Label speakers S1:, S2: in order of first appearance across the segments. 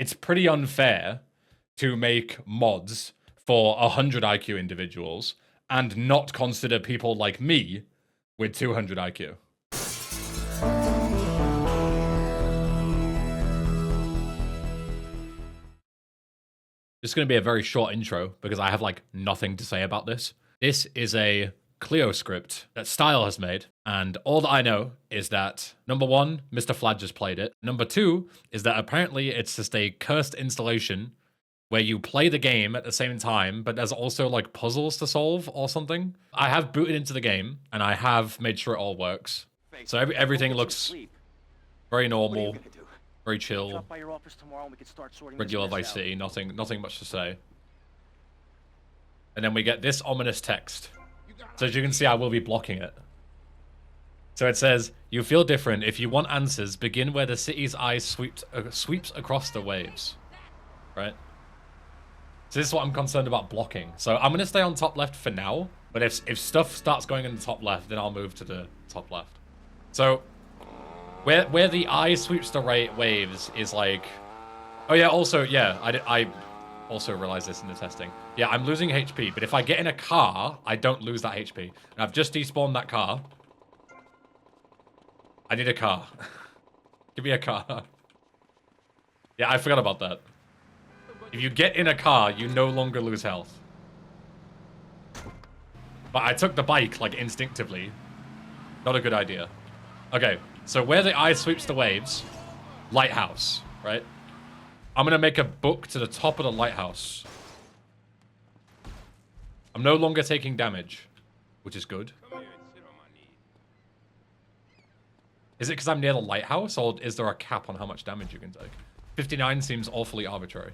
S1: it's pretty unfair to make mods for 100 IQ individuals and not consider people like me with 200 IQ. This is going to be a very short intro because I have like nothing to say about this. This is a Clio script that Style has made, and all that I know is that number one, Mr. Flad just played it. Number two is that apparently it's just a cursed installation where you play the game at the same time, but there's also like puzzles to solve or something. I have booted into the game and I have made sure it all works. So everything looks very normal, very chill, regular Vice City, nothing much to say. And then we get this ominous text. So as you can see, I will be blocking it. So it says, you feel different. If you want answers, begin where the city's eye sweeps across the waves. Right? So this is what I'm concerned about blocking. So I'm going to stay on top left for now. But if stuff starts going in the top left, then I'll move to the top left. So where the eye sweeps the waves is like... Oh yeah, also, yeah, I also realized this in the testing. Yeah, I'm losing HP, but if I get in a car, I don't lose that HP. And I've just despawned that car. I need a car. Give me a car. Yeah, I forgot about that. If you get in a car, you no longer lose health. But I took the bike, like, instinctively. Not a good idea. Okay, so where the eye sweeps the waves, lighthouse, right? I'm gonna make a book to the top of the lighthouse. I'm no longer taking damage, which is good. Is it because I'm near the lighthouse, or is there a cap on how much damage you can take? 59 seems awfully arbitrary.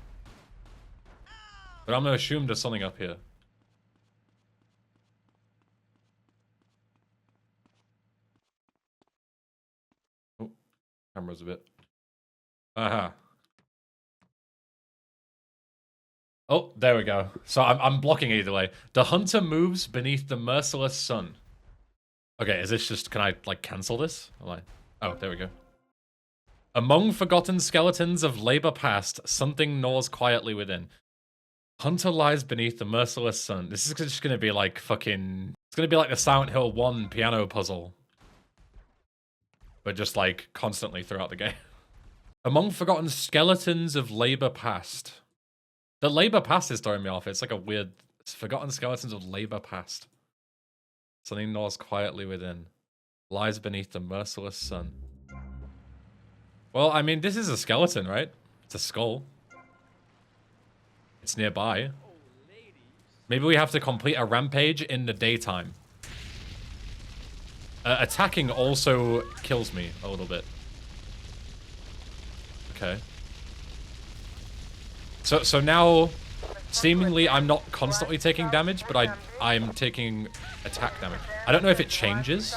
S1: But I'm gonna assume there's something up here. Oh, camera's a bit... Aha. Oh, there we go. So I'm blocking either way. The hunter moves beneath the merciless sun. Okay, is this just... Can I, like, cancel this? Oh, there we go. Among forgotten skeletons of labor past, something gnaws quietly within. Hunter lies beneath the merciless sun. This is just gonna be like fucking... It's gonna be like the Silent Hill 1 piano puzzle. But just, like, constantly throughout the game. Among forgotten skeletons of labor past. The labor past is throwing me off. It's like a weird... Forgotten skeletons of labor past. Something gnaws quietly within. Lies beneath the merciless sun. Well, I mean, this is a skeleton, right? It's a skull. It's nearby. Maybe we have to complete a rampage in the daytime. Attacking also kills me a little bit. Okay. So now, seemingly I'm not constantly taking damage, but I'm taking attack damage. I don't know if it changes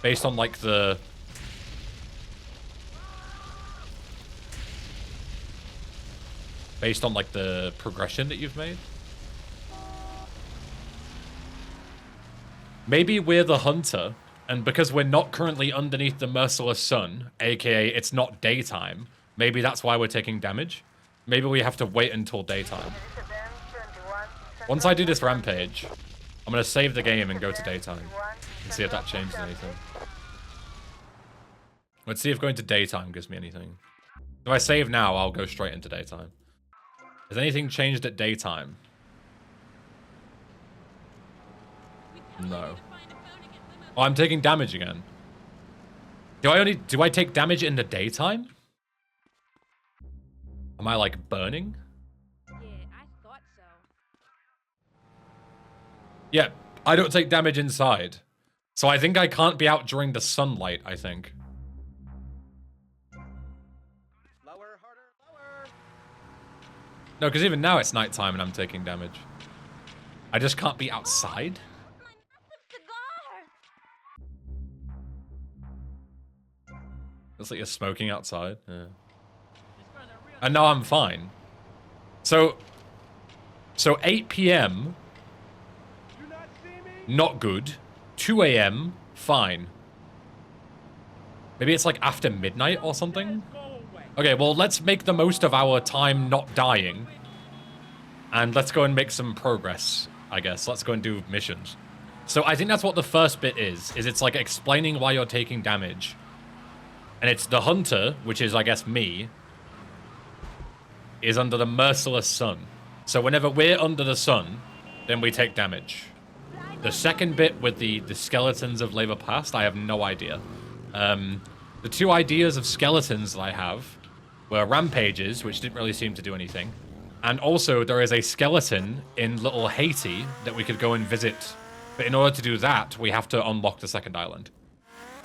S1: based on like the... Based on like the progression that you've made. Maybe we're the hunter, and because we're not currently underneath the merciless sun, aka it's not daytime, maybe that's why we're taking damage. Maybe we have to wait until daytime. Once I do this rampage, I'm going to save the game and go to daytime. And see if that changes anything. Let's see if going to daytime gives me anything. If I save now, I'll go straight into daytime. Has anything changed at daytime? No. Oh, I'm taking damage again. Do I take damage in the daytime? Am I like burning?
S2: Yeah, I thought so.
S1: Yeah, I don't take damage inside. So I think I can't be out during the sunlight, I think.
S3: Lower, harder, lower.
S1: No, because even now it's nighttime and I'm taking damage. I just can't be outside?
S2: My massive cigar!
S1: Looks like you're smoking outside. Yeah. And now I'm fine. So 8 PM, not good. 2 AM, fine. Maybe it's like after midnight or something? Okay, well, let's make the most of our time not dying. And let's go and make some progress, I guess. Let's go and do missions. So I think that's what the first bit is it's like explaining why you're taking damage. And it's the hunter, which is, I guess, me, is under the merciless sun. So whenever we're under the sun, then we take damage. The second bit with the skeletons of Labor Past, I have no idea. The two ideas of skeletons that I have were rampages, which didn't really seem to do anything. And also, there is a skeleton in Little Haiti that we could go and visit. But in order to do that, we have to unlock the second island.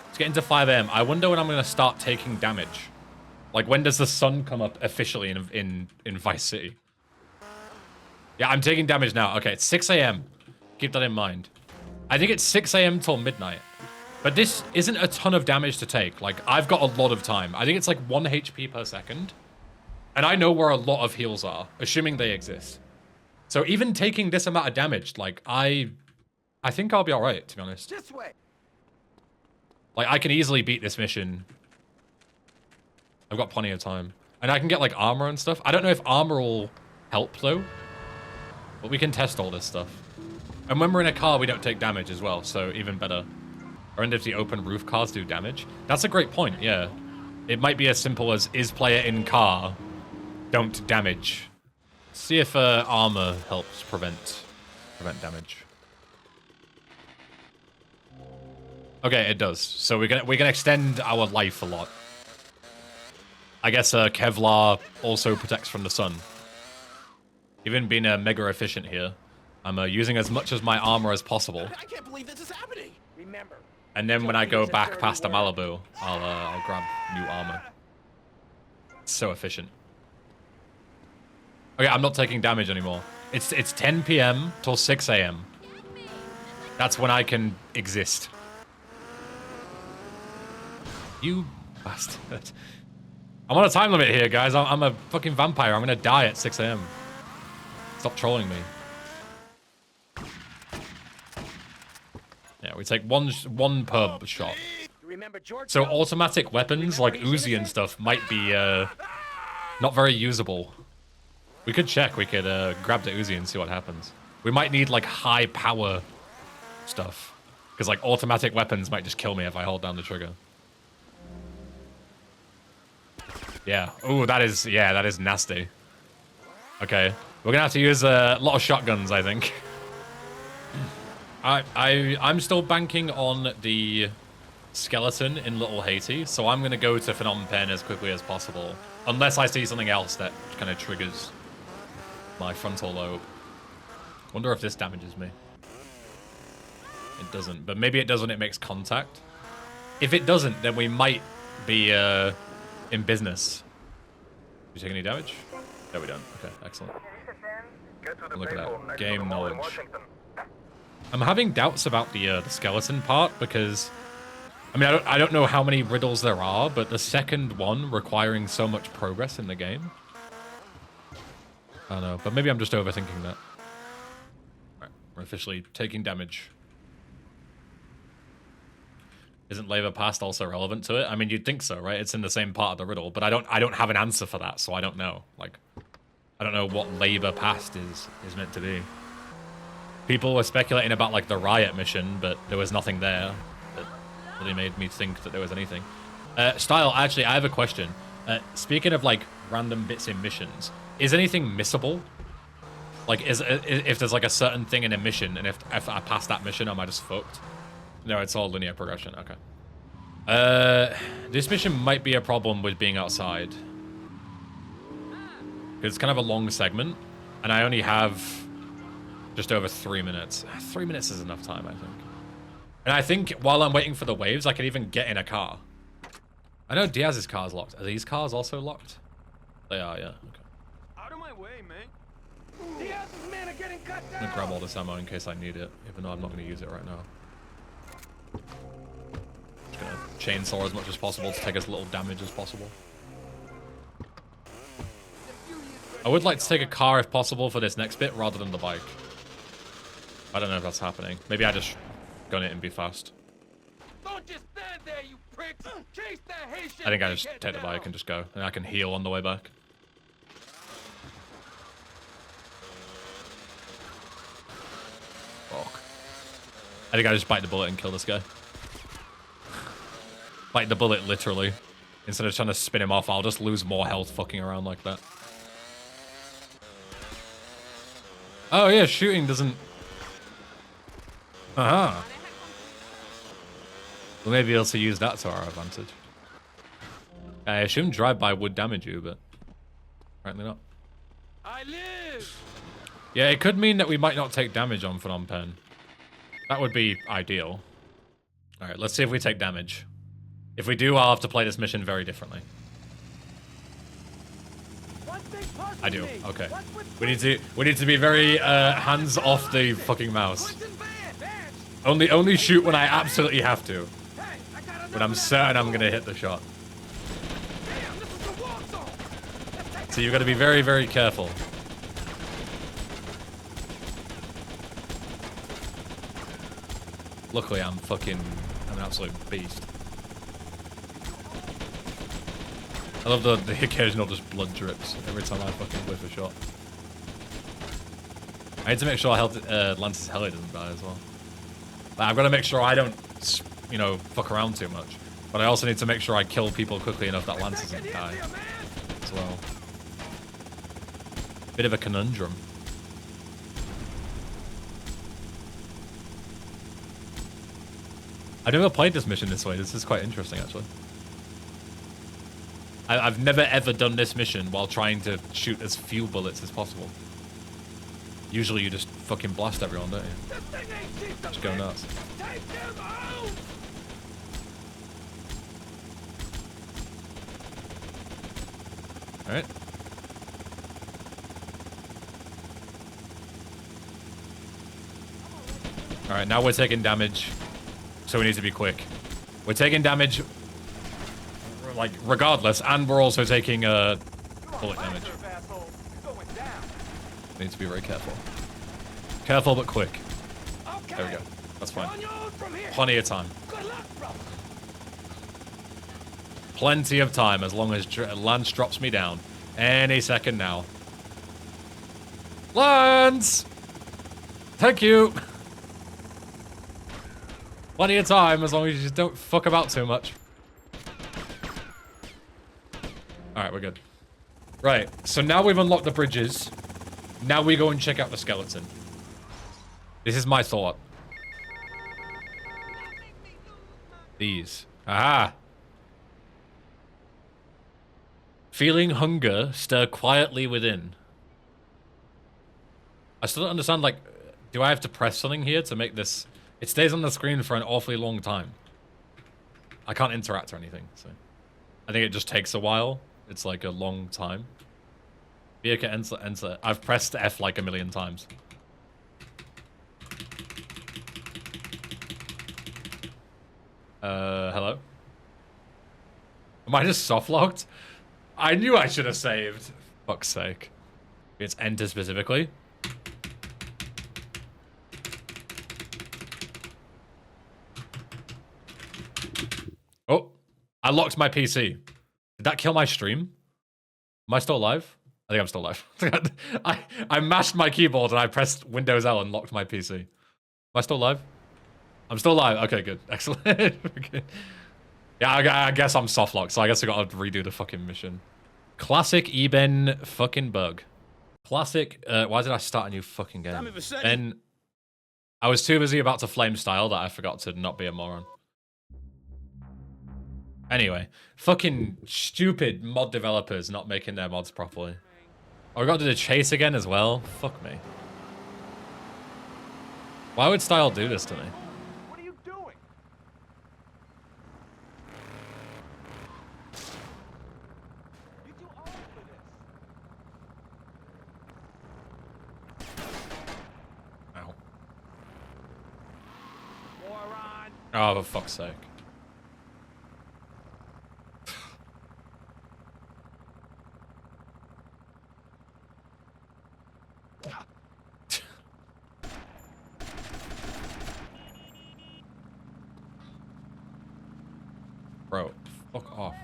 S1: It's getting to 5 AM. I wonder when I'm going to start taking damage. Like, when does the sun come up officially in Vice City? Yeah, I'm taking damage now. Okay, it's 6 AM. Keep that in mind. I think it's 6 AM till midnight. But this isn't a ton of damage to take. Like, I've got a lot of time. I think it's like 1 HP per second. And I know where a lot of heals are, assuming they exist. So even taking this amount of damage, like, I think I'll be alright, to be honest.
S3: This way.
S1: Like, I can easily beat this mission. I've got plenty of time. And I can get, like, armor and stuff. I don't know if armor will help, though. But we can test all this stuff. And when we're in a car, we don't take damage as well, so even better. I wonder if the open roof cars do damage. That's a great point, yeah. It might be as simple as, is player in car, don't damage. See if armor helps prevent damage. Okay, it does. So we can extend our life a lot. I guess Kevlar also protects from the sun. Even being mega efficient here, I'm using as much of my armor as possible.
S3: I can't believe this is happening. Remember.
S1: And then when I go back past the Malibu, I'll grab new armor. It's so efficient. Okay, I'm not taking damage anymore. It's 10 PM till 6 AM. That's when I can exist. You bastard. I'm on a time limit here, guys. I'm a fucking vampire. I'm gonna die at 6 AM. Stop trolling me. Yeah, we take one per shot. So automatic weapons like Uzi and stuff might be not very usable. We could check. We could grab the Uzi and see what happens. We might need like high power stuff because like automatic weapons might just kill me if I hold down the trigger. Yeah. Oh, that is nasty. Okay, we're gonna have to use a lot of shotguns, I think. I'm still banking on the skeleton in Little Haiti, so I'm gonna go to Phnom Penh as quickly as possible, unless I see something else that kind of triggers my frontal lobe. Wonder if this damages me. It doesn't, but maybe it does when it makes contact. If it doesn't, then we might be in business. Do you take any damage? No, we don't. Okay, excellent. Look at that. Game knowledge. I'm having doubts about the skeleton part because, I mean, I don't know how many riddles there are, but the second one requiring so much progress in the game. I don't know, but maybe I'm just overthinking that. Right, we're officially taking damage. Isn't labor past also relevant to it? I mean, you'd think so, right? It's in the same part of the riddle, but I don't have an answer for that, so I don't know. Like, I don't know what labor past is meant to be. People were speculating about like the riot mission, but there was nothing there that really made me think that there was anything. Style, actually, I have a question. Speaking of like random bits in missions, is anything missable? Like, if there's like a certain thing in a mission, and if I pass that mission, am I just fucked? No, it's all linear progression. Okay. This mission might be a problem with being outside. It's kind of a long segment, and I only have just over 3 minutes. 3 minutes is enough time, I think. And I think while I'm waiting for the waves, I can even get in a car. I know Diaz's car's locked. Are these cars also locked? They are, yeah. Okay.
S3: Out of my way, man. Diaz's men are getting cut down.
S1: I'm gonna grab all this ammo in case I need it, even though I'm not gonna use it right now. Just gonna chainsaw as much as possible to take as little damage as possible. I would like to take a car if possible for this next bit rather than the bike. I don't know if that's happening. Maybe I just gun it and be fast.
S3: Don't just stand there, you prick. Alex! Chase the Haitian
S1: I think I just
S3: dickhead
S1: take the bike
S3: down.
S1: and just go. And I can heal on the way back. Fuck. I think I just bite the bullet and kill this guy. Bite the bullet literally. Instead of trying to spin him off, I'll just lose more health fucking around like that. Oh yeah, shooting doesn't... Uh-huh. We'll maybe be able to use that to our advantage. I assume drive-by would damage you, but apparently not.
S3: I live!
S1: Yeah, it could mean that we might not take damage on Phnom Penh. That would be ideal. Alright, let's see if we take damage. If we do, I'll have to play this mission very differently. I do, okay. We need to be very hands off the fucking mouse. Only shoot when I absolutely have to. When I'm certain I'm gonna hit the shot. So you've got to be very, very careful. Luckily, I'm an absolute beast. I love the occasional just blood drips every time I fucking whiff a shot. I need to make sure Lance's heli doesn't die as well. Like, I've got to make sure I don't, you know, fuck around too much. But I also need to make sure I kill people quickly enough that Lance doesn't die as well. Bit of a conundrum. I've never played this mission this way. This is quite interesting, actually. I've never ever done this mission while trying to shoot as few bullets as possible. Usually you just fucking blast everyone, don't you? Just go nuts. Alright. Alright, now we're taking damage. So we need to be quick. We're taking damage, like, regardless, and we're also taking bullet damage. We need to be very careful. Careful but quick. There we go. That's fine. Plenty of time. Plenty of time as long as Lance drops me down. Any second now. Lance! Thank you! Plenty of time as long as you just don't fuck about too much. Alright, we're good. Right, so now we've unlocked the bridges. Now we go and check out the skeleton. This is my thought. These. Aha! Feeling hunger, stir quietly within. I still don't understand, like, do I have to press something here to make this... It stays on the screen for an awfully long time. I can't interact or anything, so... I think it just takes a while. It's like a long time. Vehicle enter. I've pressed F like a million times. Hello? Am I just soft-locked? I knew I should have saved. Fuck's sake. It's enter specifically. Oh, I locked my PC. Did that kill my stream? Am I still alive? I think I'm still alive. I mashed my keyboard and I pressed Windows L and locked my PC. Am I still alive? I'm still alive. Okay, good. Excellent. Okay. Yeah, I guess I'm soft locked, so I guess I gotta redo the fucking mission. Classic Eben fucking bug. Classic, why did I start a new fucking game? Ben, I was too busy about to flame style that I forgot to not be a moron. Anyway, fucking stupid mod developers not making their mods properly. Oh, we got to do the chase again as well? Fuck me. Why would Style do this to me?
S3: What are you doing? You too old for this.
S1: Ow.
S3: Moron.
S1: Oh, for fuck's sake. Bro. Fuck off.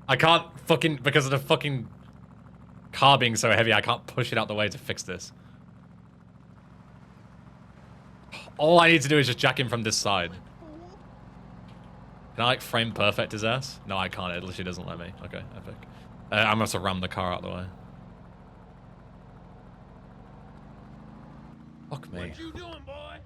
S1: I can't fucking, because of the fucking car being so heavy, I can't push it out the way to fix this. All I need to do is just jack him from this side. Can I, like, frame perfect his ass? No, I can't. It literally doesn't let me. Okay, epic. I'm gonna have to ram the car out the way. Fuck me.
S3: What you doing, boy?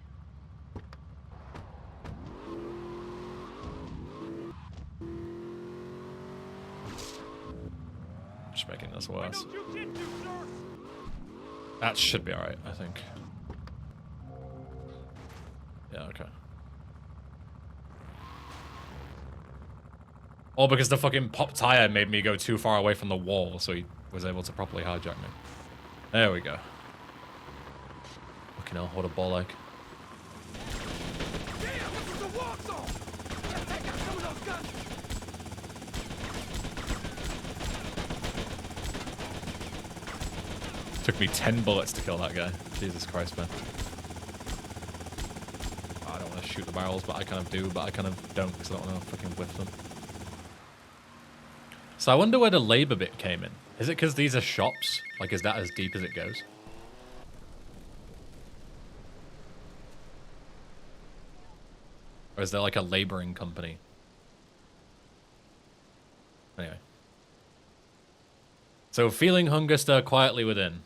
S1: Just making this worse.
S3: Don't you get to, sir?
S1: That should be alright, I think. Yeah, okay. Oh, because the fucking pop tire made me go too far away from the wall, so he was able to properly hijack me. There we go. Fucking hell, what a ball like.
S3: Damn, look at the walk zone. Let's take out some of those guns.
S1: Took me 10 bullets to kill that guy. Jesus Christ, man. I don't want to shoot the barrels, but I kind of do, but I kind of don't because I don't want to fucking whiff them. So I wonder where the labor bit came in. Is it because these are shops? Like, is that as deep as it goes? Or is there like a laboring company? Anyway. So feeling hunger stir quietly within.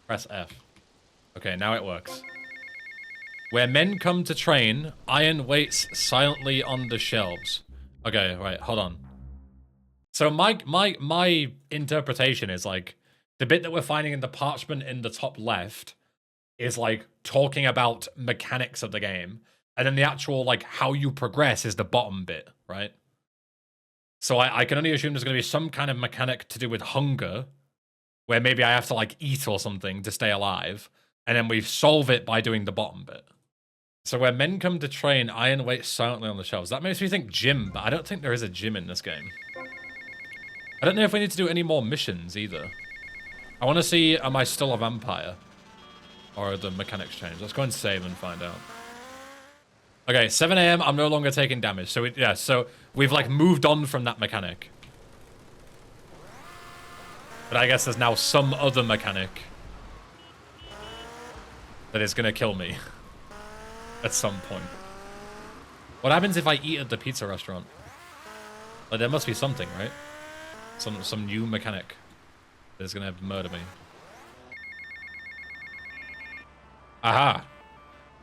S1: Press F. Okay, now it works. Where men come to train, iron waits silently on the shelves. Okay, right, hold on. So my interpretation is like the bit that we're finding in the parchment in the top left is like talking about mechanics of the game, and then the actual like how you progress is the bottom bit, right? So I can only assume there's going to be some kind of mechanic to do with hunger, where maybe I have to like eat or something to stay alive, and then we solve it by doing the bottom bit. So where men come to train, iron waits silently on the shelves. That makes me think gym, but I don't think there is a gym in this game. I don't know if we need to do any more missions either. I want to see, am I still a vampire? Or are the mechanics changed? Let's go and save and find out. Okay, 7 AM, I'm no longer taking damage. So, so we've like moved on from that mechanic. But I guess there's now some other mechanic that is going to kill me at some point. What happens if I eat at the pizza restaurant? Like, there must be something, right? Some new mechanic that is gonna murder me. Aha!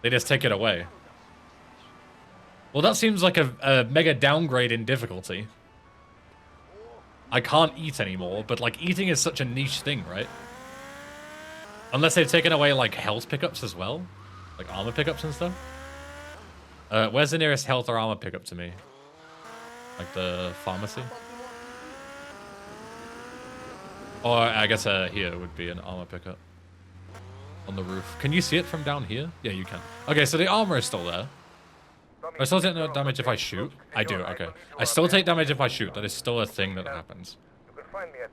S1: They just take it away. Well, that seems like a mega downgrade in difficulty. I can't eat anymore, but like eating is such a niche thing, right? Unless they've taken away like health pickups as well, like armor pickups and stuff. Where's the nearest health or armor pickup to me? Like the pharmacy? Or I guess here would be an armor pickup. On the roof. Can you see it from down here? Yeah, you can. Okay, so the armor is still there. I still take no damage if I shoot. I do, okay. I still take damage if I shoot. That is still a thing that happens.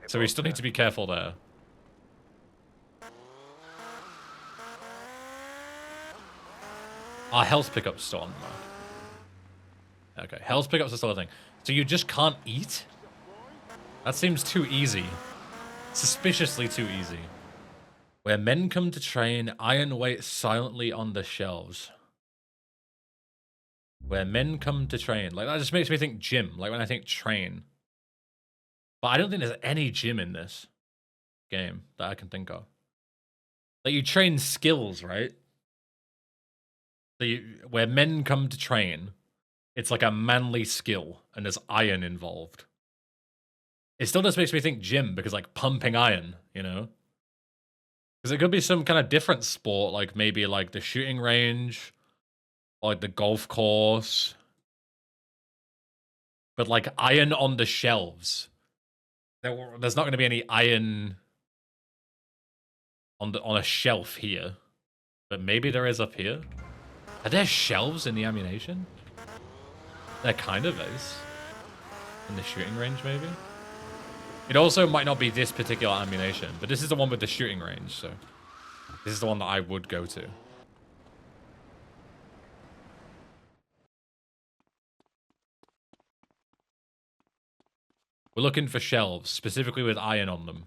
S1: So we still need to be careful there. Our health pickups still on the mark. Okay, health pickups are still a thing. So you just can't eat? That seems too easy. Suspiciously too easy. Where men come to train, iron waits silently on the shelves. Where men come to train. Like, that just makes me think gym. Like, when I think train. But I don't think there's any gym in this game that I can think of. Like, you train skills, right? So where men come to train, it's like a manly skill, and there's iron involved. It still just makes me think gym, because, like, pumping iron, you know? Because it could be some kind of different sport, like maybe, like, the shooting range, or, like, the golf course. But, like, iron on the shelves. There's not going to be any iron on a shelf here. But maybe there is up here. Are there shelves in the ammunition? There kind of is. In the shooting range, maybe? It also might not be this particular ammunition, but this is the one with the shooting range, so... This is the one that I would go to. We're looking for shelves, specifically with iron on them.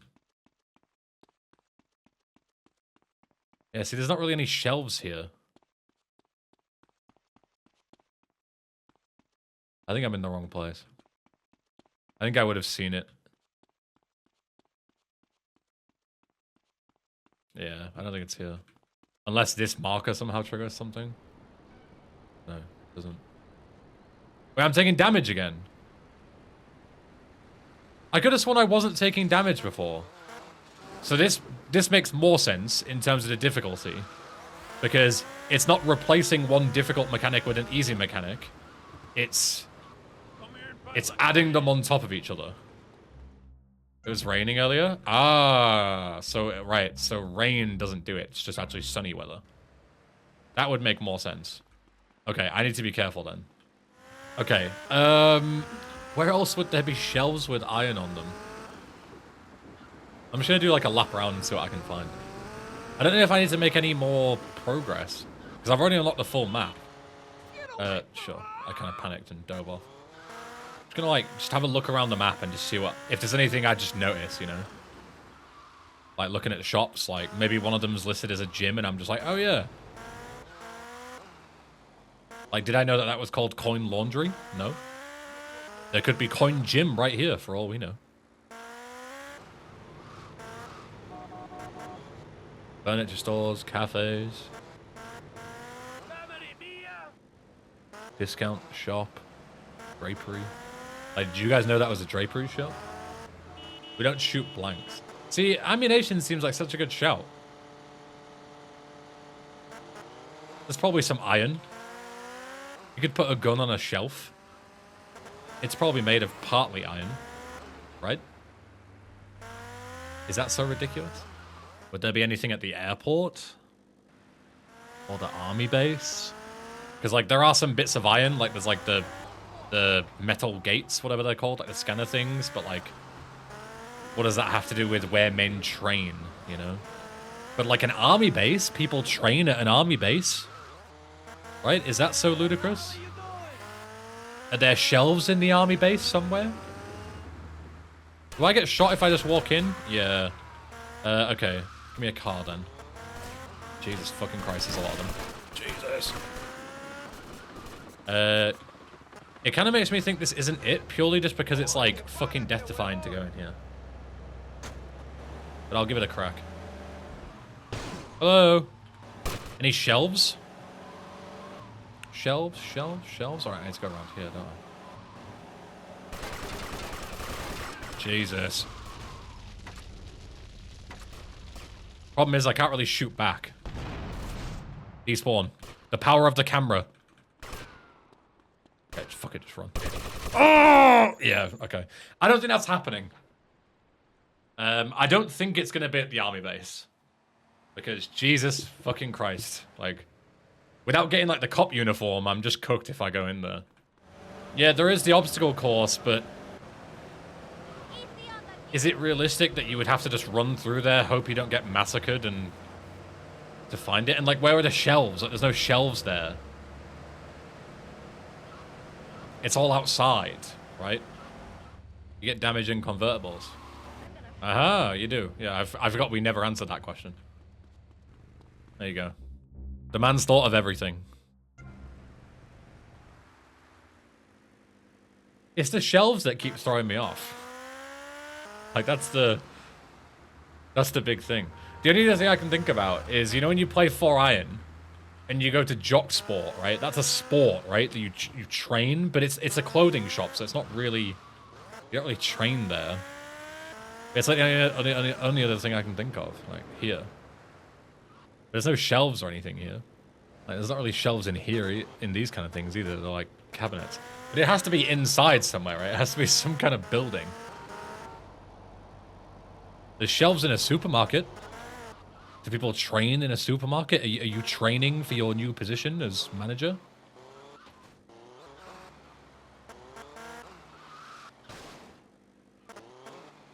S1: Yeah, see, there's not really any shelves here. I think I'm in the wrong place. I think I would have seen it. Yeah, I don't think it's here. Unless this marker somehow triggers something. No, it doesn't. Wait, I'm taking damage again. I could have sworn I wasn't taking damage before. So this makes more sense in terms of the difficulty. Because it's not replacing one difficult mechanic with an easy mechanic. It's adding them on top of each other. It was raining earlier? Ah, so, right. So rain doesn't do it. It's just actually sunny weather. That would make more sense. Okay, I need to be careful then. Okay, where else would there be shelves with iron on them? I'm just gonna do like a lap around and see what I can find. I don't know if I need to make any more progress. Because I've already unlocked the full map. Sure. I kind of panicked and dove off. Just gonna like, just have a look around the map and just see what, if there's anything I just notice, you know? Like looking at the shops, like maybe one of them's listed as a gym and I'm just like, oh yeah. Like, did I know that that was called Coin Laundry? No. There could be Coin Gym right here, for all we know. Furniture stores, cafes. Discount shop. Drapery. Like, did you guys know that was a drapery shop? We don't shoot blanks. See, ammunition seems like such a good shout. There's probably some iron. You could put a gun on a shelf. It's probably made of partly iron, right? Is that so ridiculous? Would there be anything at the airport? Or the army base? Because, like, there are some bits of iron, like, there's, like, the metal gates, whatever they're called, like the scanner things, but, like, what does that have to do with where men train, you know? But, like, an army base, people train at an army base. Right? Is that so ludicrous? Are there shelves in the army base somewhere? Do I get shot if I just walk in? Yeah. Okay. Give me a car then. Jesus fucking Christ, there's a lot of them. Jesus. It kind of makes me think this isn't it, purely just because it's like fucking death-defying to go in here. But I'll give it a crack. Hello? Any shelves? Shelves? Alright, I need to go around here, don't I? Jesus. Problem is, I can't really shoot back. Despawn. The power of the camera. Okay, fuck it, just run. Oh! Yeah, okay. I don't think that's happening. I don't think it's gonna be at the army base. Because Jesus fucking Christ. Like, without getting, like, the cop uniform, I'm just cooked if I go in there. Yeah, there is the obstacle course, but is it realistic that you would have to just run through there, hope you don't get massacred, and to find it? And, like, where are the shelves? Like, there's no shelves there. It's all outside, right? You get damage in convertibles. Aha, you do. Yeah, I forgot we never answered that question. There you go. The man's thought of everything. It's the shelves that keep throwing me off. Like, that's the big thing. The only other thing I can think about is, you know, when you play 4 Iron and you go to Jock Sport, right? That's a sport, right? That you train, but it's a clothing shop, so it's not really, you don't really train there. It's like the only other thing I can think of, like here. There's no shelves or anything here. Like, there's not really shelves in here, in these kind of things either. They're like cabinets. But it has to be inside somewhere, right? It has to be some kind of building. There's shelves in a supermarket. Do people train in a supermarket? Are you training for your new position as manager?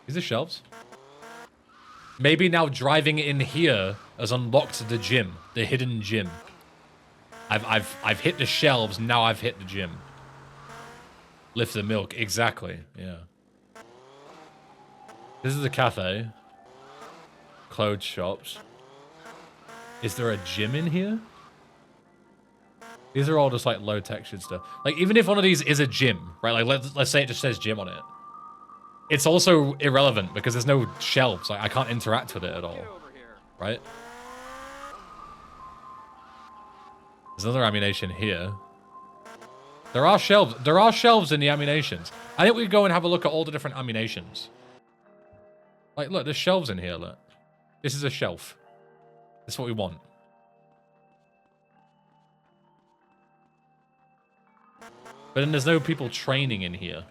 S1: These are shelves. Maybe now driving in here has unlocked the gym, the hidden gym. I've hit the shelves, now I've hit the gym. Lift the milk, exactly, yeah. This is a cafe. Clothes shops. Is there a gym in here? These are all just like low textured stuff. Like even if one of these is a gym, right? Like let's say it just says gym on it. It's also irrelevant because there's no shelves. Like I can't interact with it at all. Right? There's another ammunition here. There are shelves. There are shelves in the ammunitions. I think we could go and have a look at all the different ammunitions. Like, look, there's shelves in here, look. This is a shelf. That's what we want. But then there's no people training in here.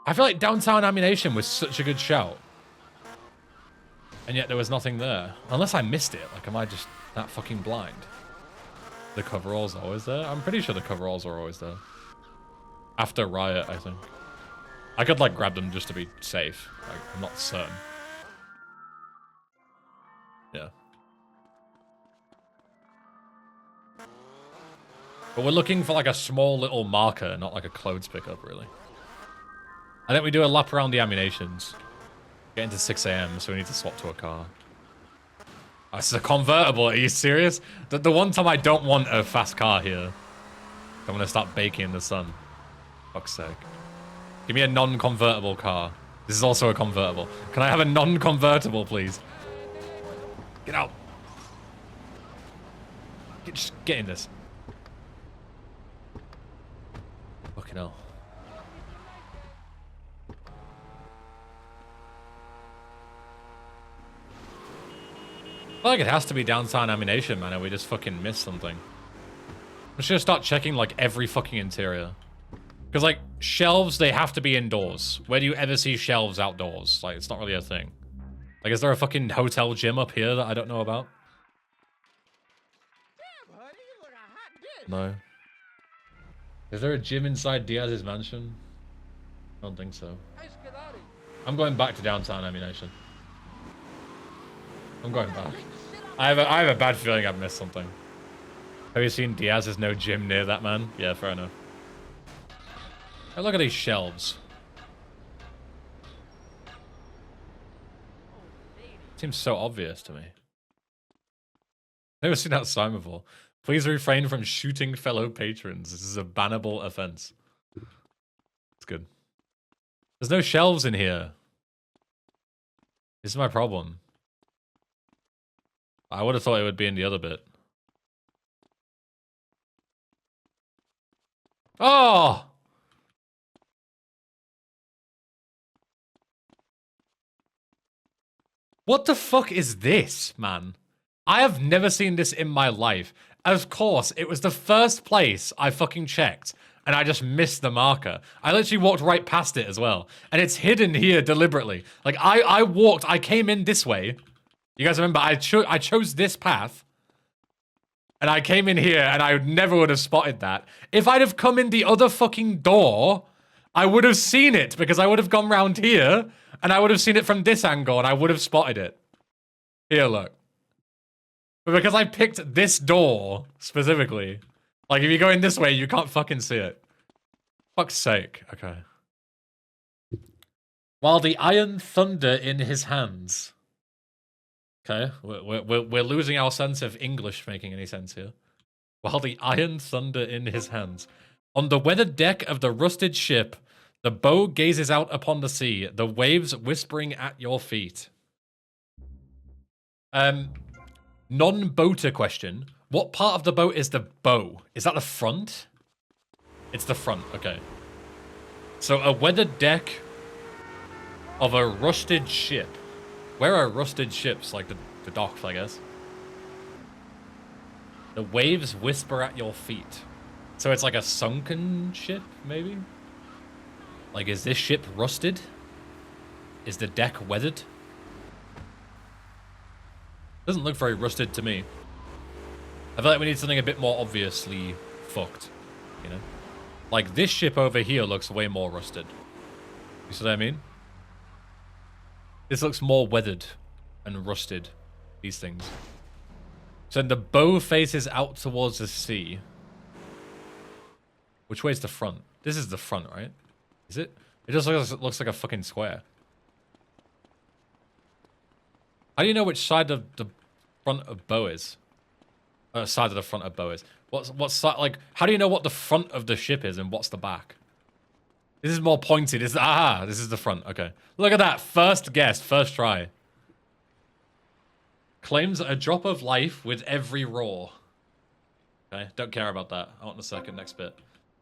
S1: I feel like downtown ammunition was such a good shout. And yet there was nothing there. Unless I missed it. Like, am I just that fucking blind? The coveralls are always there? I'm pretty sure the coveralls are always there. After Riot, I think. I could, like, grab them just to be safe. Like, I'm not certain. Yeah. But we're looking for, like, a small little marker, not like a clothes pickup, really. I think we do a lap around the ammunitions. Get into 6 AM, so we need to swap to a car. Oh, this is a convertible. Are you serious? The one time I don't want a fast car here. I'm gonna start baking in the sun. Fuck's sake. Give me a non-convertible car. This is also a convertible. Can I have a non-convertible, please? Get out. Just get in this. Fucking hell. I feel like it has to be downtown ammunition, man, and we just fucking missed something. I'm just gonna start checking, like, every fucking interior. Because, like, shelves, they have to be indoors. Where do you ever see shelves outdoors? Like, it's not really a thing. Like, is there a fucking hotel gym up here that I don't know about?
S3: Yeah, buddy, you look a hot dish.
S1: No. Is there a gym inside Diaz's mansion? I don't think so.
S3: Hey, Skedaddle.
S1: I'm going back to downtown ammunition. I'm going back. I have a bad feeling I've missed something. Have you seen Diaz's no gym near that man? Yeah, fair enough. Oh, look at these shelves. Seems so obvious to me. Never seen that sign before. Please refrain from shooting fellow patrons. This is a bannable offense. It's good. There's no shelves in here. This is my problem. I would have thought it would be in the other bit. Oh! What the fuck is this, man? I have never seen this in my life. Of course, it was the first place I fucking checked, and I just missed the marker. I literally walked right past it as well, and it's hidden here deliberately. Like, I came in this way. You guys remember, I chose this path, and I came in here, and I never would have spotted that. If I'd have come in the other fucking door, I would have seen it, because I would have gone round here, and I would have seen it from this angle, and I would have spotted it. Here, look. But because I picked this door, specifically, like, if you go in this way, you can't fucking see it. Fuck's sake. Okay. While the iron thunder in his hands. Okay, we're losing our sense of English making any sense here. While the iron thunder in his hands. On the weathered deck of the rusted ship, the bow gazes out upon the sea, the waves whispering at your feet. Non-boater question. What part of the boat is the bow? Is that the front? It's the front, okay. So a weathered deck of a rusted ship. Where are rusted ships? Like the docks, I guess. The waves whisper at your feet. So it's like a sunken ship, maybe? Like, is this ship rusted? Is the deck weathered? Doesn't look very rusted to me. I feel like we need something a bit more obviously fucked, you know? Like, this ship over here looks way more rusted. You see what I mean? This looks more weathered and rusted, these things. So the bow faces out towards the sea. Which way is the front? This is the front, right? Is it? It just looks like a fucking square. How do you know which side of the front of bow is? Side of the front of bow is. What's side, like, how do you know what the front of the ship is and what's the back? This is more pointed. This is the front. Okay. Look at that. First guess, first try. Claims a drop of life with every roar. Okay, don't care about that. I want the second next bit.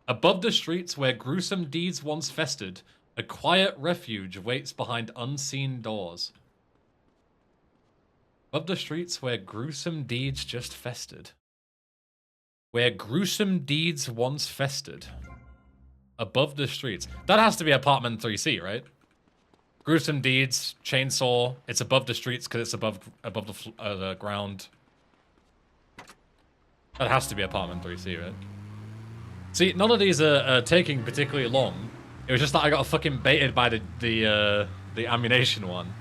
S1: Above the streets where gruesome deeds once festered, a quiet refuge waits behind unseen doors. Above the streets where gruesome deeds just festered. Where gruesome deeds once festered. Above the streets. That has to be apartment 3C, right? Gruesome deeds, chainsaw. It's above the streets because it's above the ground. That has to be apartment 3C, right? See, none of these are taking particularly long. It was just that I got fucking baited by the ammunition one.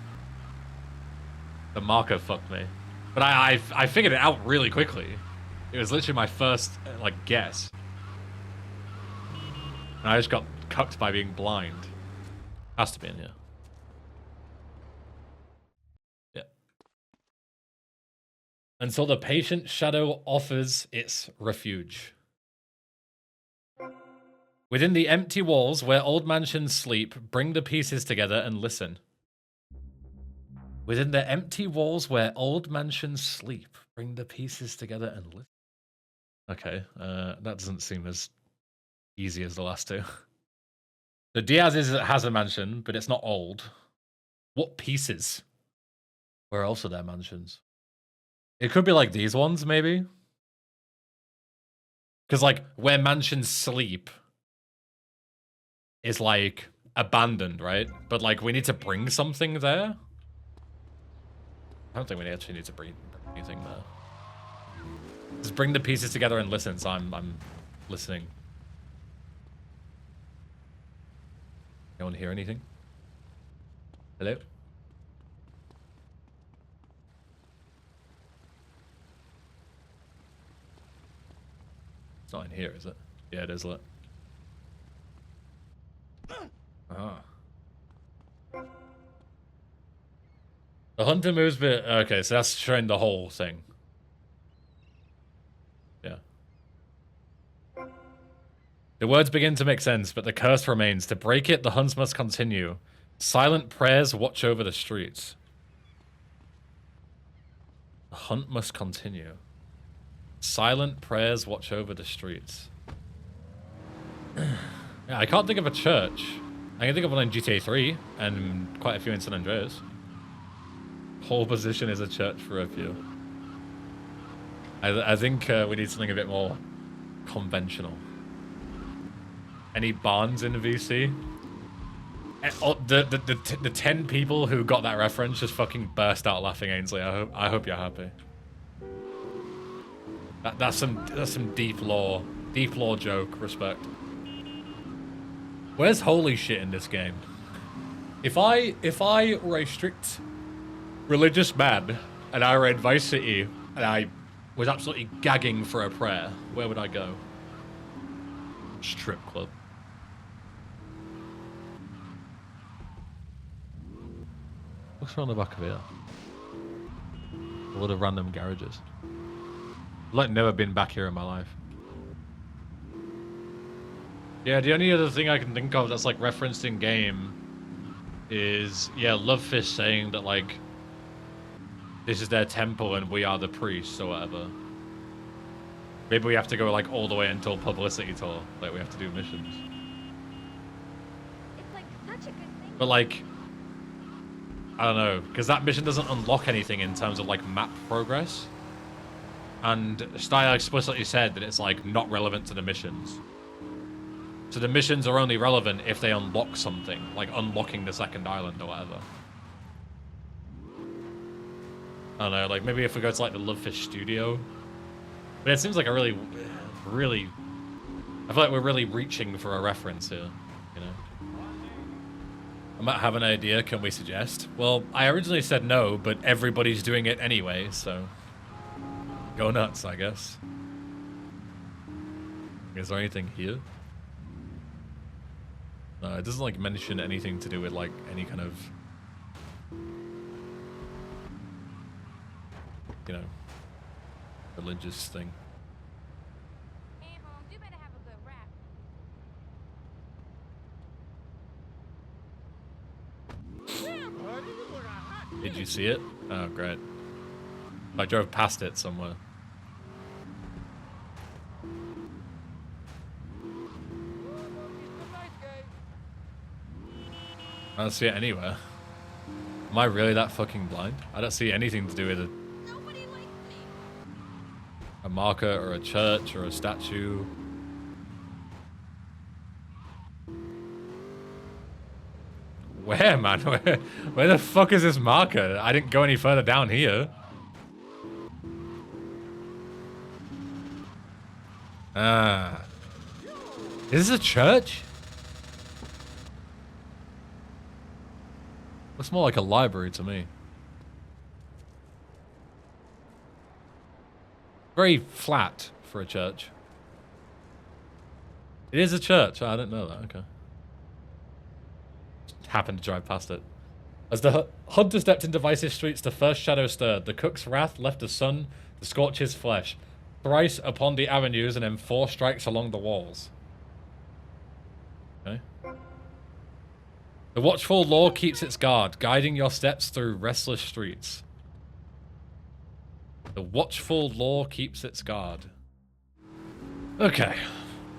S1: The marker fucked me. But I figured it out really quickly. It was literally my first, like, guess. And I just got cucked by being blind. Has to be in here. Yeah. Until the patient shadow offers its refuge. Within the empty walls where old mansions sleep, bring the pieces together and listen. Within the empty walls where old mansions sleep, bring the pieces together and listen. Okay, that doesn't seem as easy as the last two. The Diaz has a mansion, but it's not old. What pieces? Where else are there mansions? It could be like these ones, maybe. Because, like, where mansions sleep is, like, abandoned, right? But, like, we need to bring something there. I don't think we actually need to bring anything there. Just bring the pieces together and listen, so I'm listening. Anyone hear anything? Hello? It's not in here, is it? Yeah, it is lit. Ah. The hunter moves bit. Okay, so that's showing the whole thing. Yeah. The words begin to make sense, but the curse remains. To break it, the hunts must continue. Silent prayers watch over the streets. The hunt must continue. Silent prayers watch over the streets. Yeah, I can't think of a church. I can think of one in GTA 3 and quite a few in San Andreas. Whole position is a church for a few. I think we need something a bit more conventional. Any barns in the VC? The 10 people who got that reference just fucking burst out laughing, Ainsley. I hope you're happy. That's some deep lore joke. Respect. Where's holy shit in this game? If I were a strict religious man and I were in Vice City and I was absolutely gagging for a prayer, where would I go? Strip club. What's on the back of here? A lot of random garages. I've like never been back here in my life. Yeah, the only other thing I can think of that's like referenced in game is, yeah, Lovefish saying that like this is their temple and we are the priests or whatever. Maybe we have to go like all the way until publicity tour, like we have to do missions.
S2: It's like such a good thing.
S1: But like, I don't know, because that mission doesn't unlock anything in terms of like map progress. And Style explicitly said that it's like not relevant to the missions. So the missions are only relevant if they unlock something, like unlocking the second island or whatever. I don't know, like maybe if we go to like the Lovefish studio. But it seems like a really, I feel like we're really reaching for a reference here, you know? I might have an idea, can we suggest? Well, I originally said no, but everybody's doing it anyway, so go nuts, I guess. Is there anything here? No, it doesn't like mention anything to do with like any kind of, you know, religious thing.
S2: Hey, Holmes, you better have a good rap.
S1: Did you see it? Oh, great. I drove past it somewhere. I don't see it anywhere. Am I really that fucking blind? I don't see anything to do with
S2: Nobody likes me.
S1: a marker or a church or a statue. Where, man? Where the fuck is this marker? I didn't go any further down here. Ah. Is this a church? Looks more like a library to me. Very flat for a church. It is a church. Oh, I didn't know that. Okay. Just happened to drive past it. As the hunter stepped into Vice's streets, the first shadow stirred. The cook's wrath left the sun to scorch his flesh. Thrice upon the avenues and then 4 strikes along the walls. Okay. The watchful law keeps its guard, guiding your steps through restless streets. The watchful law keeps its guard. Okay.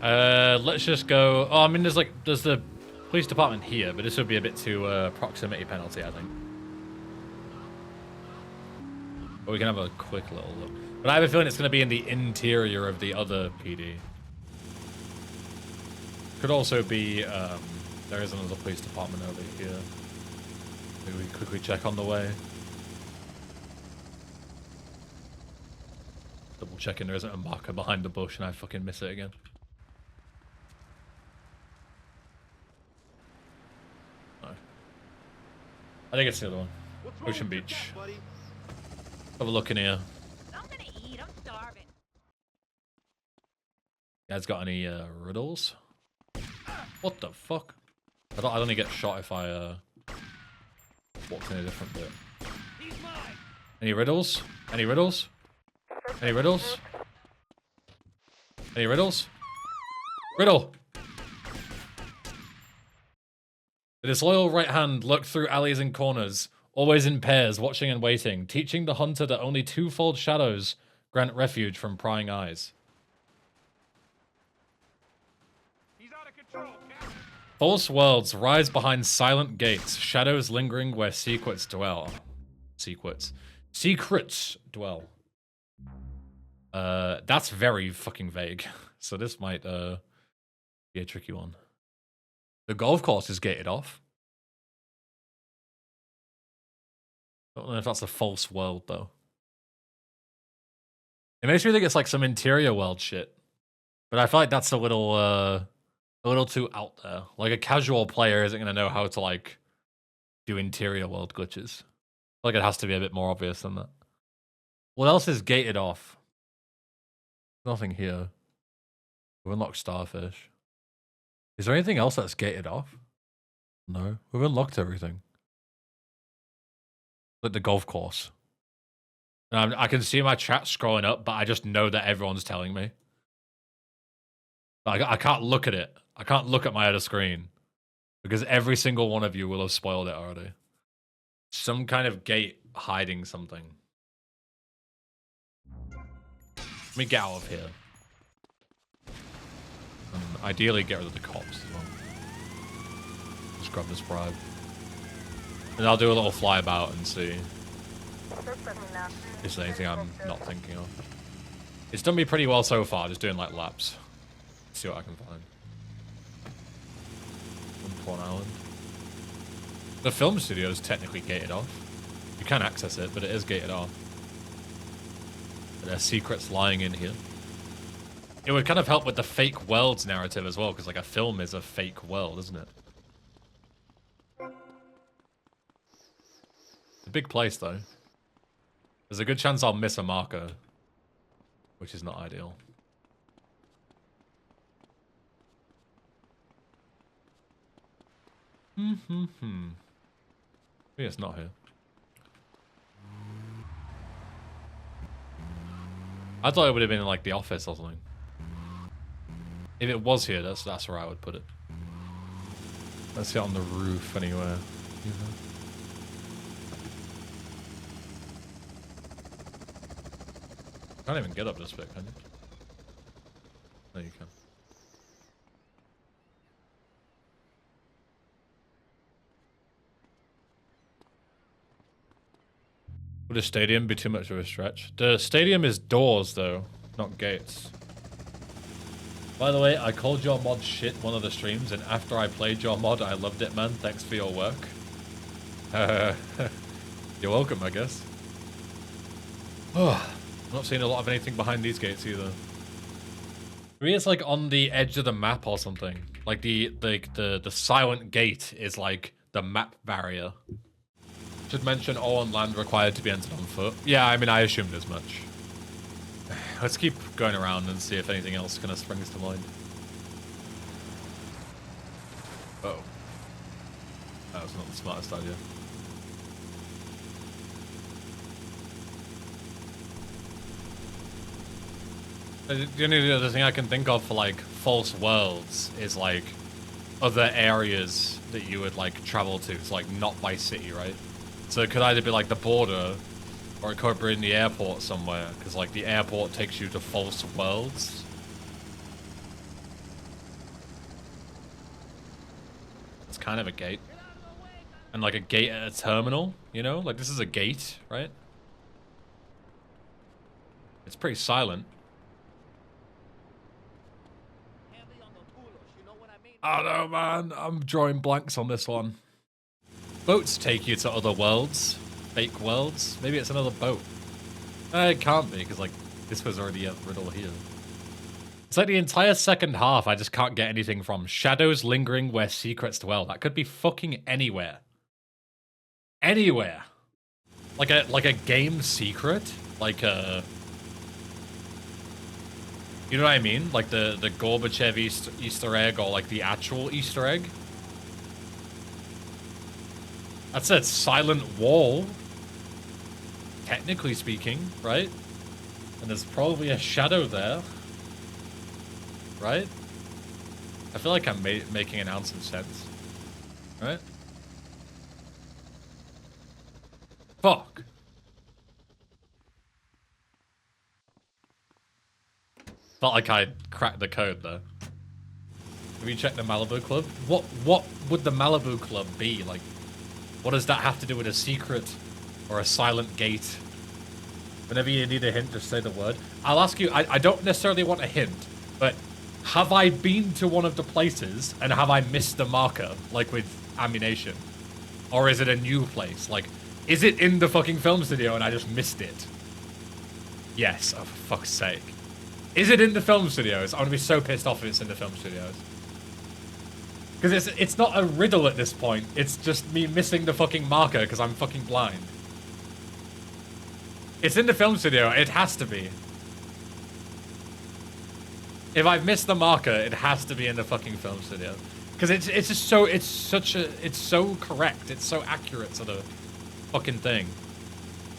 S1: Let's just go. Oh, I mean, there's the police department here, but this would be a bit too proximity penalty, I think. But we can have a quick little look. But I have a feeling it's going to be in the interior of the other PD. Could also be, there is another police department over here. Maybe we quickly check on the way. Double checking there isn't a marker behind the bush and I fucking miss it again. No. I think it's the other one. Ocean Beach. Have a look in here.
S2: I'm gonna eat. I'm starving.
S1: You guys got any riddles? What the fuck? I'd only get shot if I walked in a different bit. Any riddles? Any riddles? Any riddles? Any riddles? Riddle! The disloyal right hand lurked through alleys and corners, always in pairs, watching and waiting, teaching the hunter that only twofold shadows grant refuge from prying eyes.
S3: He's out of control, Captain.
S1: False worlds rise behind silent gates, shadows lingering where secrets dwell. Secrets dwell. That's very fucking vague. So this might be a tricky one. The golf course is gated off. Don't know if that's a false world though. It makes me think it's like some interior world shit. But I feel like that's a little too out there. Like a casual player isn't gonna know how to like do interior world glitches. Like it has to be a bit more obvious than that. What else is gated off? Nothing here. We've unlocked starfish. Is there anything else that's gated off? No, we've unlocked everything. Like the golf course. And I can see my chat scrolling up, but I just know that everyone's telling me. I can't look at it. I can't look at my other screen. Because every single one of you will have spoiled it already. Some kind of gate hiding something. Let me get out of here. And ideally get rid of the cops as well. Just grab this bribe. And I'll do a little flyabout and see if there's anything I'm not thinking of. It's done me pretty well so far, just doing like laps. See what I can find. One Island. The film studio is technically gated off. You can access it, but it is gated off. But there are secrets lying in here. It would kind of help with the fake worlds narrative as well, because like a film is a fake world, isn't it? It's a big place though. There's a good chance I'll miss a marker, which is not ideal. Maybe it's not here. I thought it would have been in like the office or something. If it was here, that's where I would put it. Let's see it on the roof anywhere. Can't even get up this bit, can you? No, you can. Would a stadium be too much of a stretch? The stadium is doors, though, not gates. By the way, I called your mod shit one of the streams, and after I played your mod, I loved it, man. Thanks for your work. You're welcome, I guess. Oh, I'm not seeing a lot of anything behind these gates either. Maybe it's like on the edge of the map or something. Like the silent gate is like the map barrier. Should mention all on land required to be entered on foot. Yeah, I mean, I assumed as much. Let's keep going around and see if anything else kind of springs to mind. Uh-oh. That was not the smartest idea. The only other thing I can think of for like false worlds is like other areas that you would like travel to. It's like not by city, right? So it could either be like the border, or it could be in the airport somewhere, because like the airport takes you to false worlds. It's kind of a gate. And like a gate at a terminal, you know? Like this is a gate, right? It's pretty silent. I don't know, man. I'm drawing blanks on this one. Boats take you to other worlds. Fake worlds. Maybe it's another boat. It can't be, because, like, this was already a riddle here. It's like the entire second half I just can't get anything from. Shadows lingering where secrets dwell. That could be fucking anywhere. Anywhere. Like a game secret? Like a... You know what I mean? Like the Gorbachev Easter egg, or like the actual Easter egg. That said silent wall. Technically speaking, right? And there's probably a shadow there. Right? I feel like I'm making an ounce of sense. Right? Fuck. Felt like I cracked the code though. Have you checked the Malibu Club? What would the Malibu Club be? Like, what does that have to do with a secret or a silent gate? Whenever you need a hint, just say the word. I'll ask you, I don't necessarily want a hint, but have I been to one of the places and have I missed the marker, like with ammunition? Or is it a new place? Like, is it in the fucking film studio and I just missed it? Yes, oh for fuck's sake. Is it in the film studios? I'm gonna be so pissed off if it's in the film studios. Because it's not a riddle at this point. It's just me missing the fucking marker because I'm fucking blind. It's in the film studio. It has to be. If I've missed the marker, it has to be in the fucking film studio. Because it's just so, it's so correct. It's so accurate to the fucking thing.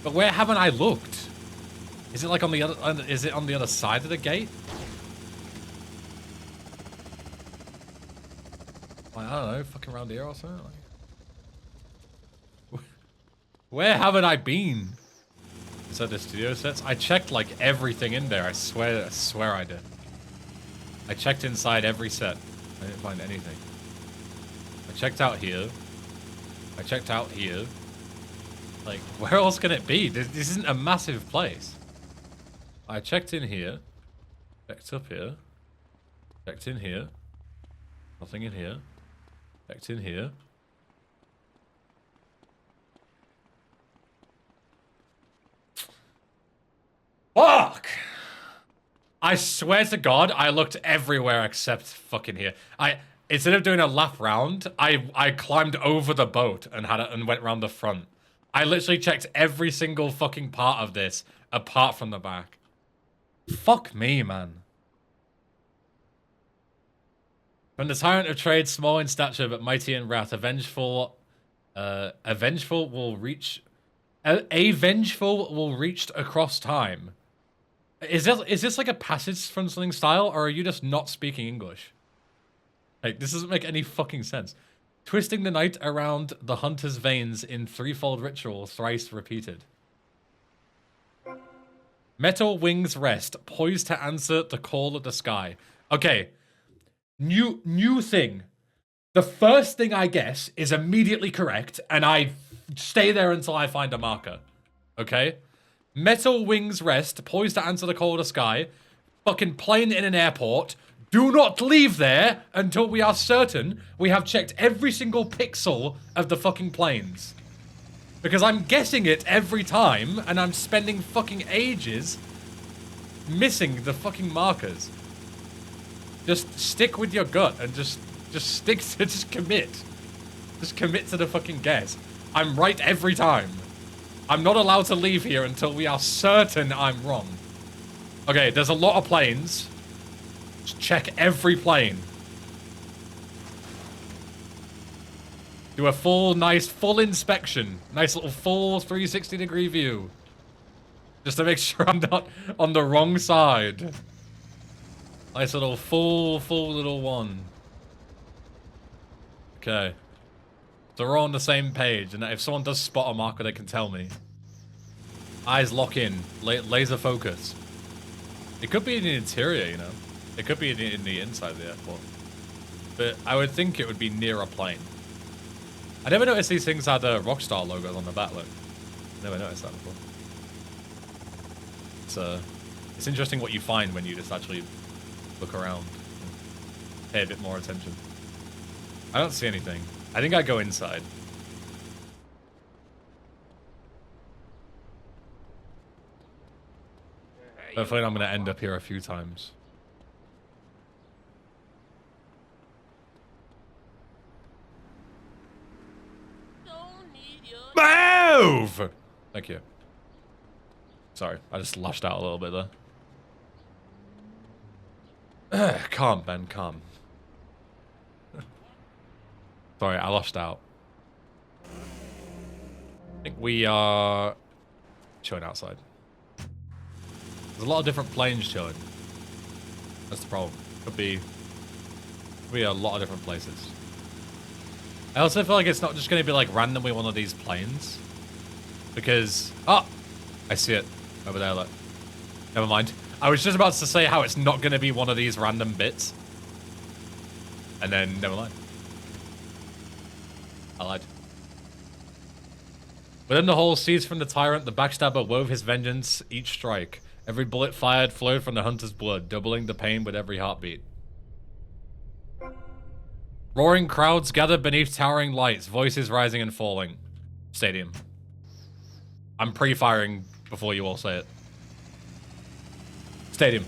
S1: But where haven't I looked? Is it like on the other, is it on the other side of the gate? Like, I don't know, fucking around here or something? Like... Where haven't I been? Is that the studio sets? I checked like everything in there, I swear I did. I checked inside every set. I didn't find anything. I checked out here. I checked out here. Like, where else can it be? This isn't a massive place. I checked in here. Checked up here. Checked in here. Nothing in here. Checked in here. Fuck! I swear to God, I looked everywhere except fucking here. Instead of doing a lap round, I climbed over the boat and went around the front. I literally checked every single fucking part of this, apart from the back. Fuck me, man. From the tyrant of trade, small in stature but mighty in wrath, a vengeful will reach across time. Is this like a passage from something style, or are you just not speaking English? Like, this doesn't make any fucking sense. Twisting the night around the hunter's veins in threefold ritual, thrice repeated. Metal wings rest, poised to answer the call of the sky. Okay, new thing. The first thing I guess is immediately correct, and I stay there until I find a marker. Okay? Metal wings rest, poised to answer the call of the sky. Fucking plane in an airport. Do not leave there until we are certain we have checked every single pixel of the fucking planes. Because I'm guessing it every time, and I'm spending fucking ages missing the fucking markers. Just stick with your gut and just commit. Just commit to the fucking guess. I'm right every time. I'm not allowed to leave here until we are certain I'm wrong. Okay, there's a lot of planes. Just check every plane. Do a full inspection. Nice little full 360-degree view. Just to make sure I'm not on the wrong side. Nice little full little one. Okay. So we're all on the same page, and if someone does spot a marker, they can tell me. Eyes lock in. Laser focus. It could be in the interior, you know. It could be in the inside of the airport. But I would think it would be near a plane. I never noticed these things had Rockstar logos on the back, look. Never noticed that before. It's interesting what you find when you just actually look around. Pay a bit more attention. I don't see anything. I think I go inside. I feel like I'm going to end up here a few times. Move! Thank you. Sorry, I just lashed out a little bit there. Calm, Ben, calm. Sorry, I lashed out. I think we are chilling outside. There's a lot of different planes chilling. That's the problem. Could be a lot of different places. I also feel like it's not just going to be like randomly one of these planes. Because... Oh! I see it. Over there, look. Never mind. I was just about to say how it's not going to be one of these random bits. And then, never mind. I lied. Within the hole, seized from the tyrant, the backstabber wove his vengeance each strike. Every bullet fired flowed from the hunter's blood, doubling the pain with every heartbeat. Roaring crowds gathered beneath towering lights, voices rising and falling. Stadium. I'm pre-firing before you all say it. Stadium.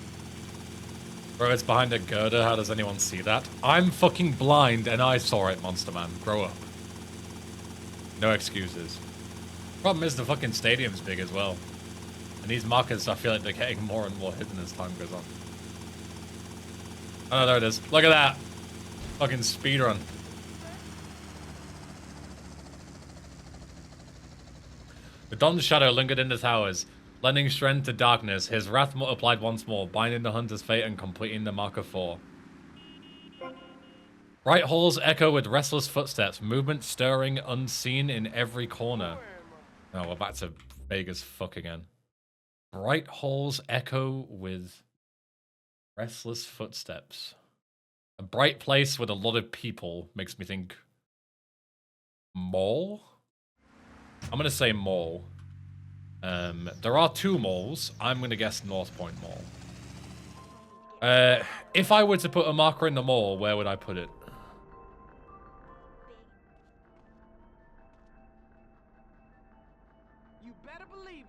S1: Bro, it's behind a girder. How does anyone see that? I'm fucking blind and I saw it, Monster Man. Grow up. No excuses. Problem is the fucking stadium's big as well. And these markers, I feel like they're getting more and more hidden as time goes on. Oh no, there it is. Look at that. Fucking speedrun. The dawn's shadow lingered in the towers, lending strength to darkness. His wrath multiplied once more, binding the hunter's fate and completing the marker 4. Bright halls echo with restless footsteps, movement stirring unseen in every corner. Oh, we're back to vague as fuck again. Bright halls echo with restless footsteps. A bright place with a lot of people makes me think mall? I'm gonna say mall. There are 2 malls. I'm gonna guess North Point Mall. If I were to put a marker in the mall, where would I put it?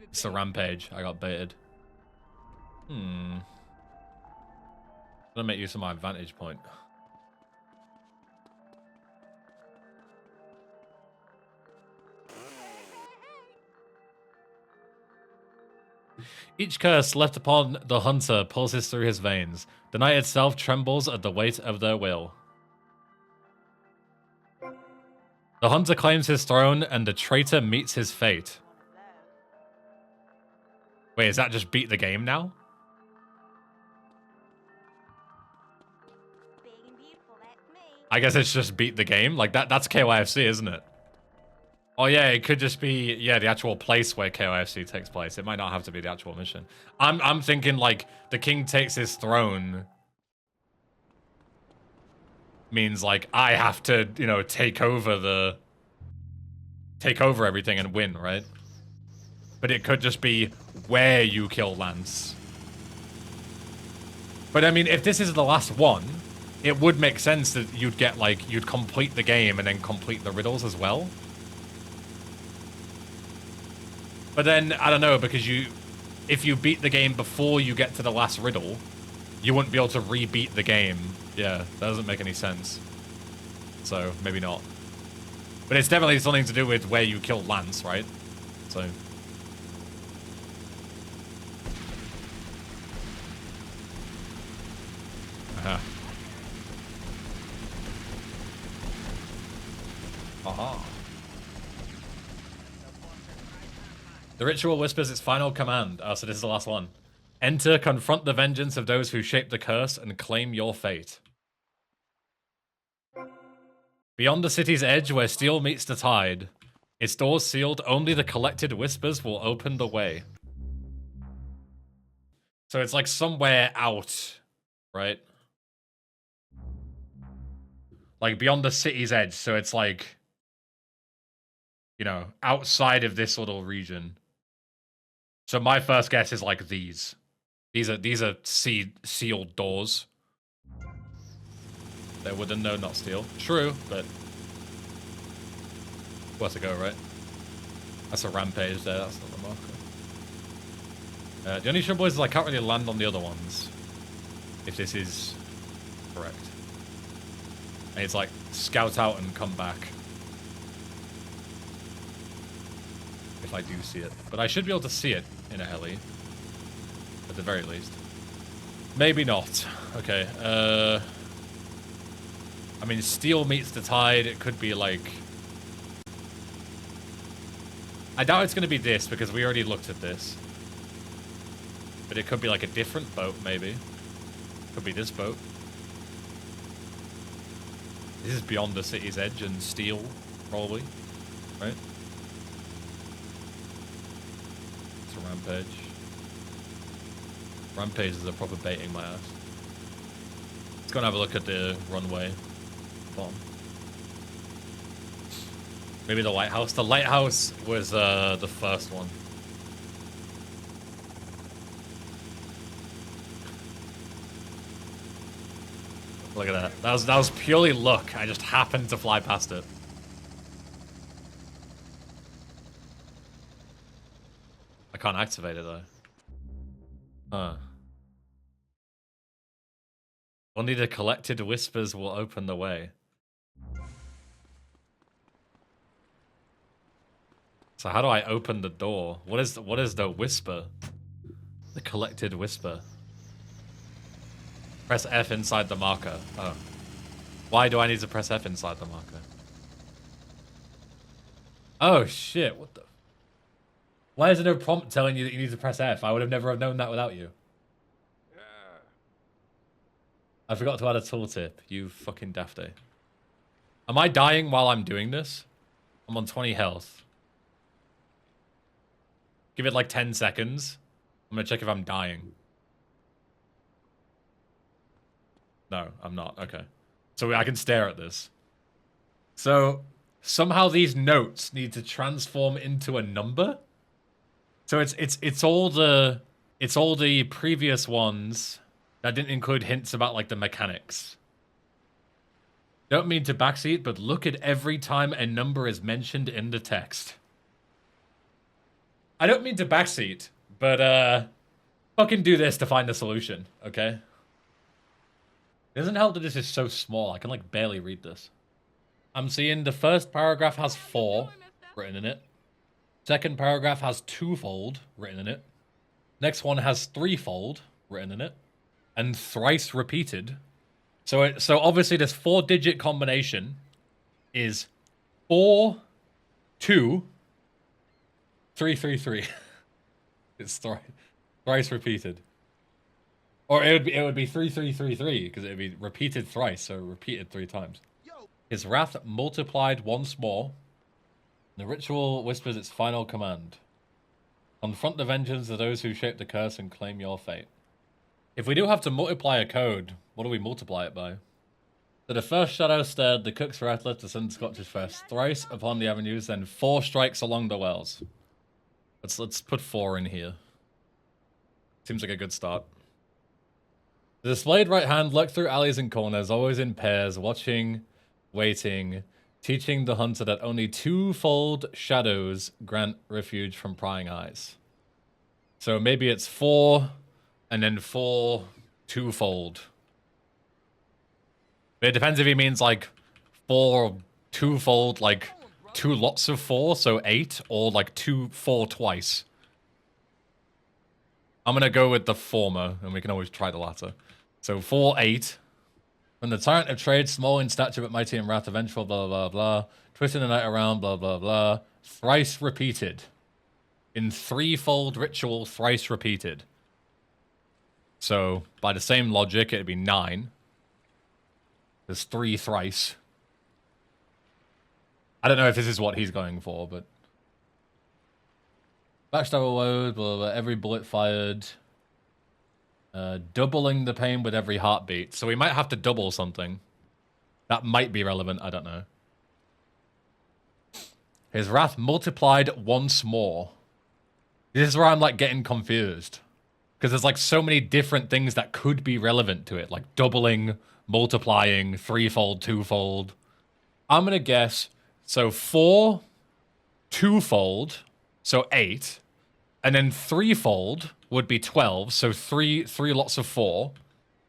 S1: It's a rampage. I got baited. I'm gonna make use of my vantage point. Each curse left upon the hunter pulses through his veins. The night itself trembles at the weight of their will. The hunter claims his throne and the traitor meets his fate. Wait, is that just beat the game now?
S2: Big and beautiful, that's me.
S1: I guess it's just beat the game. Like that's KYFC, isn't it? Oh yeah, it could just be the actual place where KYFC takes place. It might not have to be the actual mission. I'm thinking like the king takes his throne means like I have to, you know, take over everything and win, right? But it could just be where you kill Lance. But I mean, if this is the last one, it would make sense that you'd get like, you'd complete the game and then complete the riddles as well. But then, I don't know, because if you beat the game before you get to the last riddle, you wouldn't be able to re-beat the game. Yeah, that doesn't make any sense. So, maybe not. But it's definitely something to do with where you killed Lance, right? So... Aha. Aha. The ritual whispers its final command. Oh, so this is the last one. Enter, confront the vengeance of those who shaped the curse, and claim your fate. Beyond the city's edge, where steel meets the tide, its doors sealed, only the collected whispers will open the way. So it's like somewhere out, right? Like beyond the city's edge, so it's like, you know, outside of this little region. So my first guess is like these. These are sealed doors. They're wooden, no, not steel. True, but where to go, right? That's a rampage there. That's not the marker. The only trouble is I can't really land on the other ones. If this is correct. And it's like scout out and come back. If I do see it. But I should be able to see it in a heli. At the very least. Maybe not. Okay. I mean, steel meets the tide. It could be like... I doubt it's going to be this because we already looked at this. But it could be like a different boat, maybe. Could be this boat. This is beyond the city's edge and steel, probably. Right? It's a rampage. Rampages are proper baiting my ass. Let's go and have a look at the runway. Bottom. Maybe the lighthouse. The lighthouse was the first one. Look at that. That was purely luck. I just happened to fly past it. I can't activate it though. Only the collected whispers will open the way. So how do I open the door? What is the whisper? The collected whisper. Press F inside the marker. Oh. Why do I need to press F inside the marker? Oh shit, what the... Why is there no prompt telling you that you need to press F? I would have never have known that without you.
S3: Yeah.
S1: I forgot to add a tooltip, you fucking dafty. Am I dying while I'm doing this? I'm on 20 health. Give it like 10 seconds. I'm gonna check if I'm dying. No, I'm not. Okay. So I can stare at this. So somehow these notes need to transform into a number. So it's all the previous ones that didn't include hints about like the mechanics. Don't mean to backseat, but look at every time a number is mentioned in the text. I don't mean to backseat, but fucking do this to find the solution, okay? It doesn't help that this is so small. I can like barely read this. I'm seeing the first paragraph has 4 written in it. Second paragraph has 2-fold written in it. Next one has 3-fold written in it. And thrice repeated. So obviously this 4-digit combination is 4, 2, 3, 3, 3. It's thrice repeated. Or it would be 3, 3, 3, 3 because it would be repeated thrice, so repeated 3 times. His wrath multiplied once more. The ritual whispers its final command. Confront the vengeance of those who shape the curse and claim your fate. If we do have to multiply a code, what do we multiply it by? So the first shadow stared, the cook's rattler to send scotches first. Thrice upon the avenues, then 4 strikes along the wells. Let's put 4 in here. Seems like a good start. The displayed right hand lurked through alleys and corners, always in pairs, watching, waiting, teaching the hunter that only 2-fold shadows grant refuge from prying eyes. So maybe it's 4, and then 4 2-fold. But it depends if he means like 4 2-fold, like 2 lots of 4, so 8, or like 4 twice. I'm gonna go with the former, and we can always try the latter. So 4, 8. From the tyrant of trade, small in stature but mighty in wrath, vengeful, blah, blah, blah. Twisting the night around, blah, blah, blah. Thrice repeated. In 3-fold ritual, thrice repeated. So, by the same logic, it'd be 9. There's 3 thrice. I don't know if this is what he's going for, but... Backstabber load, blah, blah, blah. Every bullet fired. Doubling the pain with every heartbeat. So we might have to double something. That might be relevant, I don't know. His wrath multiplied once more. This is where I'm like getting confused. Because there's like so many different things that could be relevant to it. Like doubling, multiplying, 3-fold, 2-fold. I'm going to guess, so 4, 2-fold, so 8. And then 3-fold would be 12, so 3 lots of 4.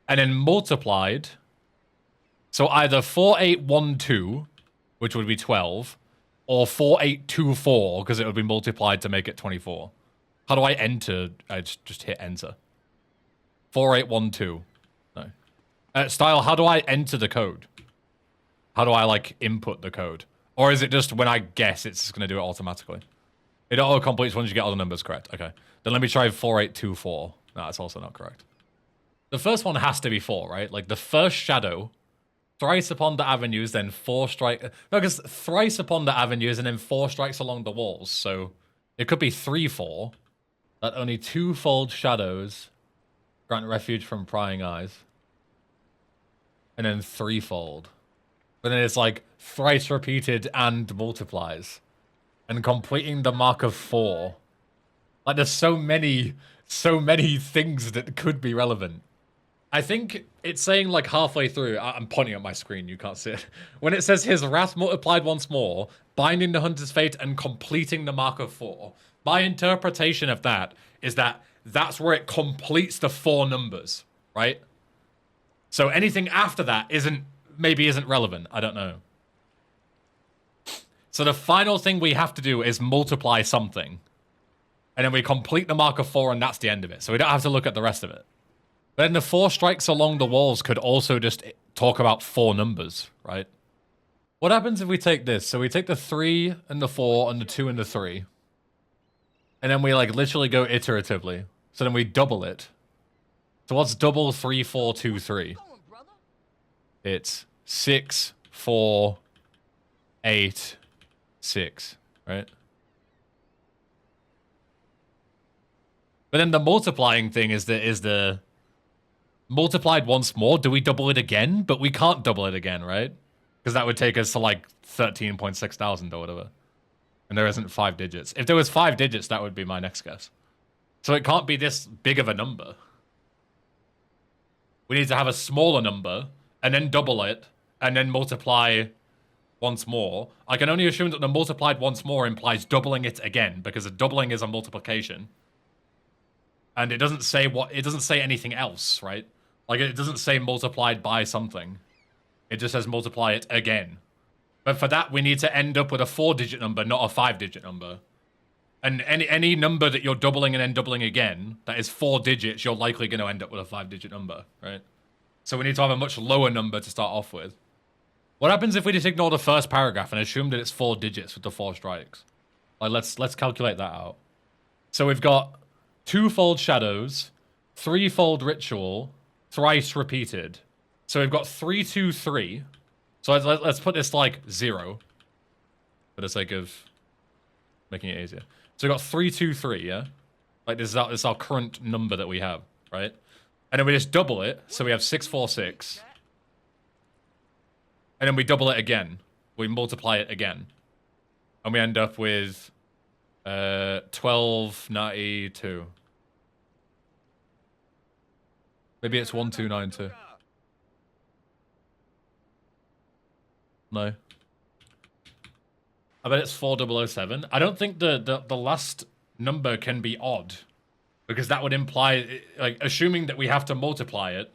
S1: And then multiplied, so either 4, 8, 1, 2, which would be 12, or 4, 8, 2, 4, because it would be multiplied to make it 24. How do I enter? I just hit enter. 4, 8, 1, 2. No. Style, how do I enter the code? How do I, like, input the code? Or is it just when I guess it's just going to do it automatically? It auto-completes once you get all the numbers correct. Okay. Then let me try 4, 8, 2, 4. No, that's also not correct. The first one has to be 4, right? Like, the first shadow, thrice upon the avenues, then 4 strike... No, because thrice upon the avenues and then 4 strikes along the walls. So, it could be 3, 4. That only 2-fold shadows grant refuge from prying eyes. And then 3-fold. But then it's like, thrice repeated and multiplies. And completing the mark of 4. Like, there's so many things that could be relevant. I think it's saying, like, halfway through, I'm pointing at my screen, you can't see it. When it says, his wrath multiplied once more, binding the hunter's fate and completing the mark of 4. My interpretation of that is that that's where it completes the 4 numbers, right? So anything after that maybe isn't relevant. I don't know. So the final thing we have to do is multiply something. And then we complete the mark of 4 and that's the end of it. So we don't have to look at the rest of it. But then the 4 strikes along the walls could also just talk about 4 numbers, right? What happens if we take this? So we take the 3 and the 4 and the 2 and the 3. And then we like literally go iteratively. So then we double it. So what's double 3, 4, 2, 3? It's 6, 4, 8, 6, right? But then the multiplying thing is the multiplied once more. Do we double it again? But we can't double it again, right? Because that would take us to like 13.6 thousand or whatever. And there isn't 5 digits. If there was 5 digits, that would be my next guess. So it can't be this big of a number. We need to have a smaller number, and then double it, and then multiply once more. I can only assume that the multiplied once more implies doubling it again, because a doubling is a multiplication. And it doesn't say anything else, right? Like, it doesn't say multiplied by something. It just says multiply it again. But for that, we need to end up with a 4-digit number, not a 5-digit number. And any number that you're doubling and then doubling again, that is 4 digits, you're likely going to end up with a 5-digit number, right? So we need to have a much lower number to start off with. What happens if we just ignore the first paragraph and assume that it's 4 digits with the 4 strikes? Like, let's calculate that out. So we've got 2-fold shadows, 3-fold ritual, thrice repeated. So we've got 3, 2, 3. So let's put this like 0 for the sake of making it easier. So we've got 3, 2, 3, yeah? Like this is our current number that we have, right? And then we just double it, so we have 6, 4, 6. And then we double it again. We multiply it again. And we end up with 1292. Maybe it's 1292. No. I bet it's 4007. I don't think the last number can be odd. Because that would imply, like, assuming that we have to multiply it,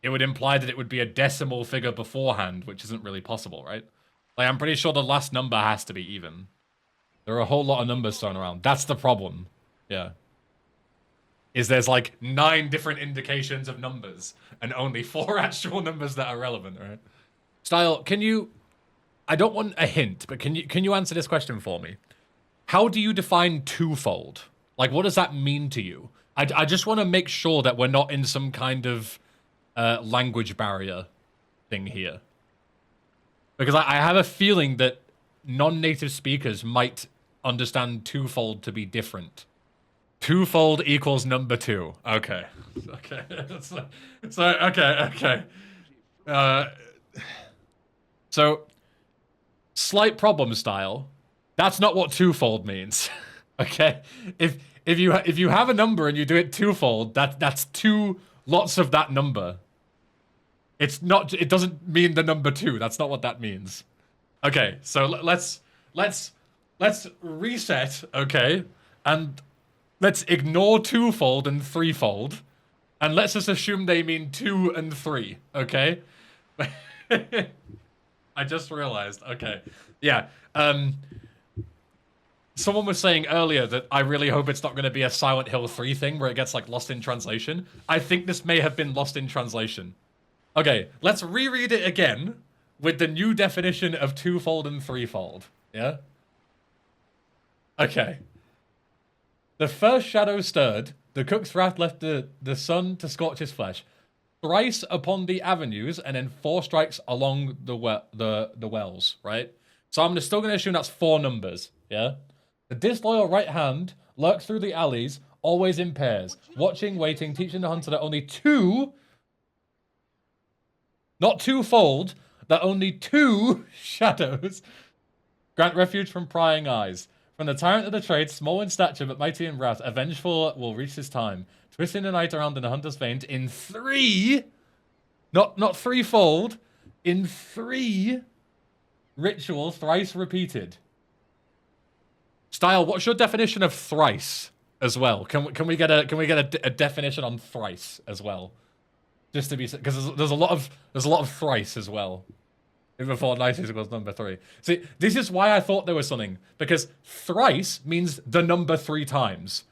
S1: it would imply that it would be a decimal figure beforehand, which isn't really possible, right? Like, I'm pretty sure the last number has to be even. There are a whole lot of numbers thrown around. That's the problem. Yeah. Is there's like 9 different indications of numbers and only 4 actual numbers that are relevant, right? Style, can you... I don't want a hint, but can you answer this question for me? How do you define twofold? Like, what does that mean to you? I just want to make sure that we're not in some kind of language barrier thing here. Because I have a feeling that non-native speakers might understand twofold to be different. Twofold equals number 2. Okay. Okay. Okay. So, slight problem, Style. That's not what twofold means. Okay? If you have a number and you do it twofold, that's 2 lots of that number. It doesn't mean the number 2. That's not what that means. Okay, so let's reset, okay? And let's ignore twofold and threefold. And let's just assume they mean 2 and 3, okay? I just realized, okay. Yeah, someone was saying earlier that I really hope it's not going to be a Silent Hill 3 thing where it gets, like, lost in translation. I think this may have been lost in translation. Okay, let's reread it again with the new definition of twofold and threefold. Yeah? Okay. The first shadow stirred, the cook's wrath left the sun to scorch his flesh. Thrice upon the avenues, and then 4 strikes along the wells, right? So I'm still going to assume that's 4 numbers, yeah? The disloyal right hand lurks through the alleys, always in pairs. Watching, waiting, teaching the hunter that only 2... Not twofold, that only 2 shadows grant refuge from prying eyes. From the tyrant of the trade, small in stature but mighty in wrath, avengeful will reach his time. Twisting the night around in the hunter's veins in 3, not threefold, in 3 rituals thrice repeated. Style, what's your definition of thrice as well? Can we get a definition on thrice as well? Just to be, because there's a lot of thrice as well. Before nice equals number 3. See, this is why I thought there was something, because thrice means the number 3 times.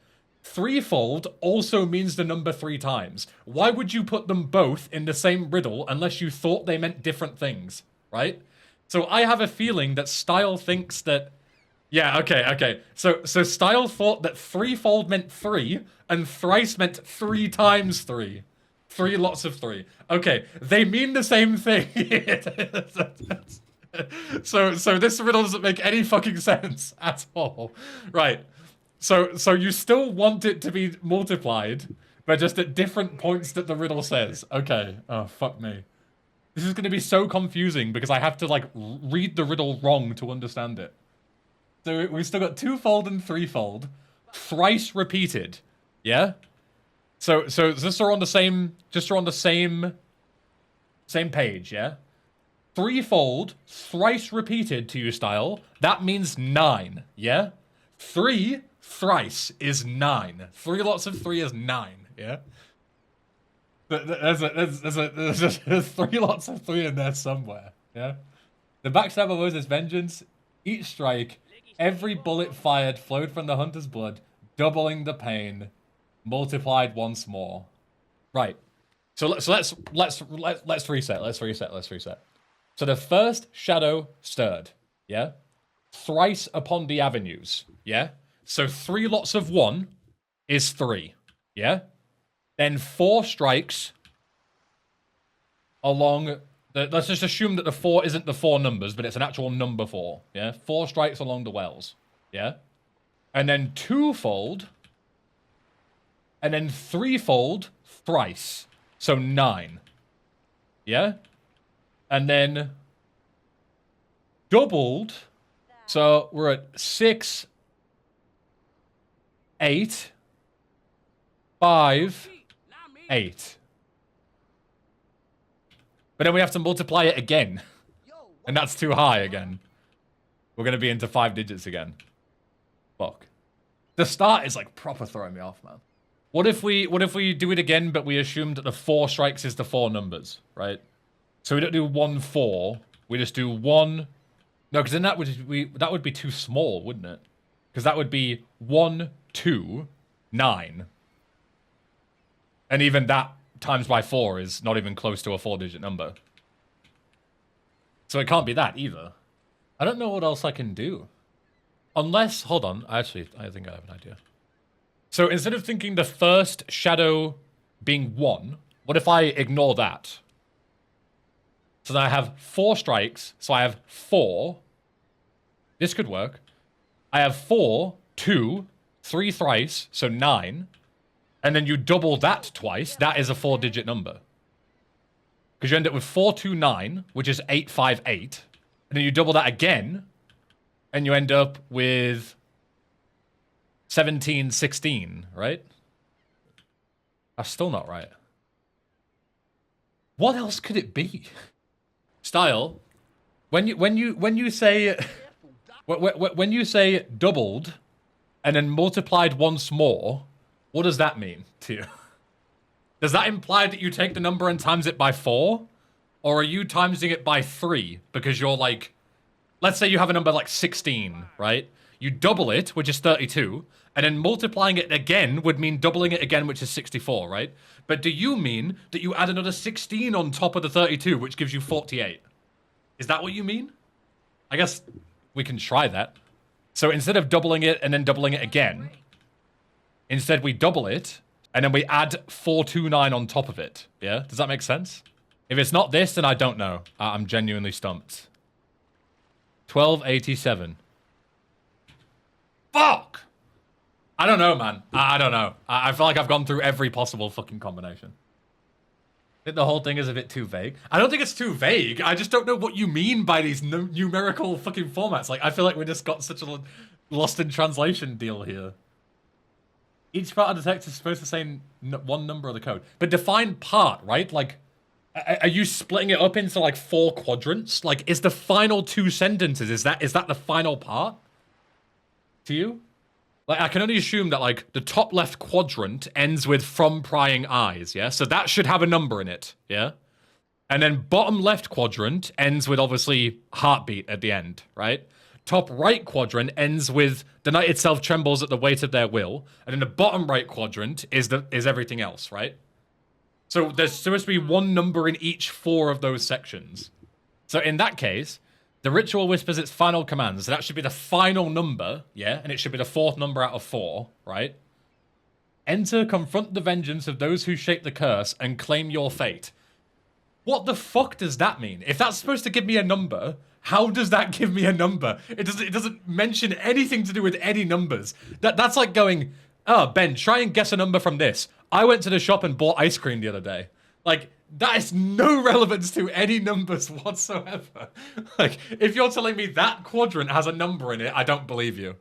S1: Threefold also means the number 3 times. Why would you put them both in the same riddle unless you thought they meant different things, right? So I have a feeling that Style thinks that... Yeah, okay. So Style thought that threefold meant 3, and thrice meant 3 times 3. 3 lots of 3. Okay, they mean the same thing. So this riddle doesn't make any fucking sense at all. Right. So you still want it to be multiplied, but just at different points that the riddle says. Okay. Oh, fuck me. This is going to be so confusing because I have to, like, read the riddle wrong to understand it. So we've still got twofold and threefold. Thrice repeated. Yeah? So just so we're on the same page, yeah? Threefold, thrice repeated to you, Style. That means 9, yeah? 3 thrice is 9. 3 lots of 3 is 9, yeah? There's 3 lots of 3 in there somewhere, yeah? The backstabber was his vengeance. Each strike, every bullet fired flowed from the hunter's blood, doubling the pain. Multiplied once more. Right. So let's reset. Let's reset. So the first shadow stirred, yeah? Thrice upon the avenues, yeah? So 3 lots of 1 is 3, yeah? Then 4 strikes along the, let's just assume that the 4 isn't the 4 numbers, but it's an actual number 4, yeah? 4 strikes along the wells, yeah? And then 2-fold, and then 3-fold thrice, so 9, yeah? And then doubled, so we're at 6, 8, 5, 8. But then we have to multiply it again. And that's too high again. We're going to be into 5 digits again. Fuck. The start is like proper throwing me off, man. What if we do it again, but we assume that the 4 strikes is the 4 numbers, right? So we don't do 1, 4. We just do 1. No, because then that would be too small, wouldn't it? Because that would be 1, 2, 9. And even that times by 4 is not even close to a 4-digit number. So it can't be that either. I don't know what else I can do. Unless, hold on, I think I have an idea. So instead of thinking the first shadow being 1, what if I ignore that? So then I have 4 strikes, so I have 4. This could work. I have 4, 2, 3 thrice, so 9. And then you double that twice, that is a 4-digit number. Because you end up with 429, which is 858. And then you double that again, and you end up with 1716, right? That's still not right. What else could it be? Style, when you say when you say doubled and then multiplied once more, what does that mean to you? Does that imply that you take the number and times it by 4? Or are you timesing it by 3? Because you're like, let's say you have a number like 16, right? You double it, which is 32, and then multiplying it again would mean doubling it again, which is 64, right? But do you mean that you add another 16 on top of the 32, which gives you 48? Is that what you mean? I guess we can try that. So instead of doubling it and then doubling it again, instead we double it, and then we add 429 on top of it. Yeah? Does that make sense? If it's not this, then I don't know. I'm genuinely stumped. 1287. Fuck! I don't know, man. I don't know. I feel like I've gone through every possible fucking combination. I think the whole thing is a bit too vague. I don't think it's too vague. I just don't know what you mean by these numerical fucking formats. Like, I feel like we just got such a lost in translation deal here. Each part of the text is supposed to say one number of the code. But define part, right? Like, are you splitting it up into like 4 quadrants? Like, is the final 2 sentences, is that the final part? To you? Like, I can only assume that, like, the top left quadrant ends with from prying eyes, yeah? So that should have a number in it, yeah? And then bottom left quadrant ends with, obviously, heartbeat at the end, right? Top right quadrant ends with the night itself trembles at the weight of their will. And then the bottom right quadrant is everything else, right? So there's supposed to be one number in each 4 of those sections. So in that case, the ritual whispers its final commands. So that should be the final number, yeah? And it should be the 4th number out of 4, right? Enter, confront the vengeance of those who shape the curse, and claim your fate. What the fuck does that mean? If that's supposed to give me a number, how does that give me a number? It doesn't mention anything to do with any numbers. That's like going, oh, Ben, try and guess a number from this. I went to the shop and bought ice cream the other day. Like, that is no relevance to any numbers whatsoever. Like, if you're telling me that quadrant has a number in it, I don't believe you.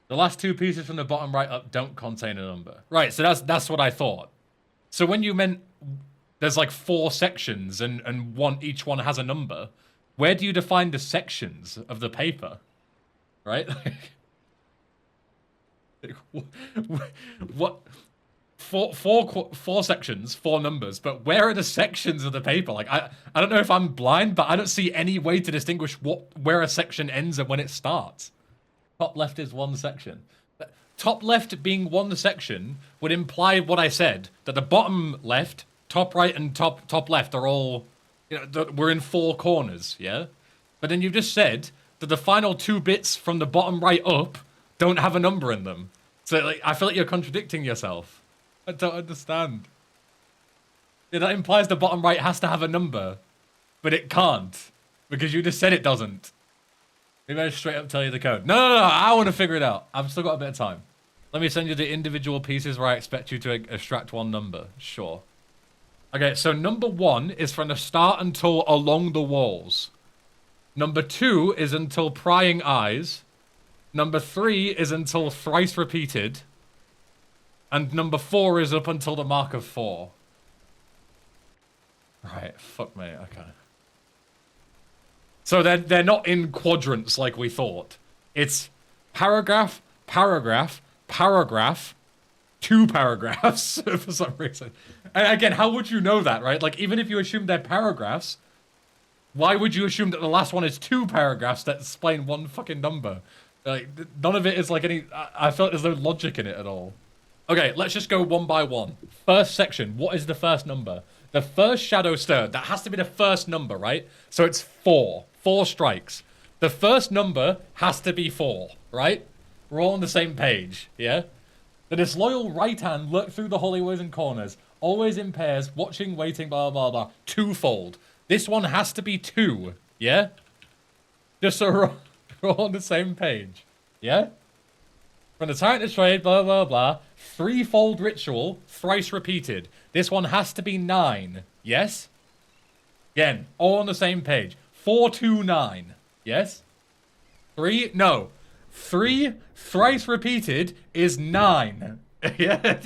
S1: The last 2 pieces from the bottom right up don't contain a number. Right, so that's what I thought. So when you meant there's like 4 sections and each one has a number, where do you define the sections of the paper? Right? What? 4 sections, 4 numbers, but where are the sections of the paper? Like, I don't know if I'm blind, but I don't see any way to distinguish where a section ends and when it starts. Top left is 1 section. Top left being 1 section would imply what I said, that the bottom left, top right, and top left are all you know, that we're in 4 corners, yeah? But then you've just said that the final 2 bits from the bottom right up don't have a number in them. So, like, I feel like you're contradicting yourself. I don't understand. Yeah, that implies the bottom right has to have a number. But it can't. Because you just said it doesn't. Maybe I straight up tell you the code. No, I want to figure it out. I've still got a bit of time. Let me send you the individual pieces where I expect you to extract one number. Sure. Okay, so number 1 is from the start until along the walls. Number 2 is until prying eyes. Number 3 is until thrice repeated. And number 4 is up until the mark of 4. Right, fuck me, okay. So they're not in quadrants like we thought. It's paragraph, paragraph, paragraph, 2 paragraphs for some reason. And again, how would you know that, right? Like, even if you assume they're paragraphs, why would you assume that the last one is 2 paragraphs that explain one fucking number? Like, none of it is like any... I feel like there's no logic in it at all. Okay, let's just go one by one. First section, what is the first number? The first shadow stir, that has to be the first number, right? So it's 4. 4 strikes. The first number has to be 4, right? We're all on the same page, yeah? The disloyal right hand lurked through the hallways and corners, always in pairs, watching, waiting, blah, blah, blah. Twofold. This one has to be 2, yeah? Just so we're all on the same page, yeah? From the tyrant to trade, blah, blah, blah. Threefold ritual, thrice repeated. This one has to be 9, yes? Again, all on the same page. 429, yes? 3, no. 3 thrice repeated is 9. Yeah,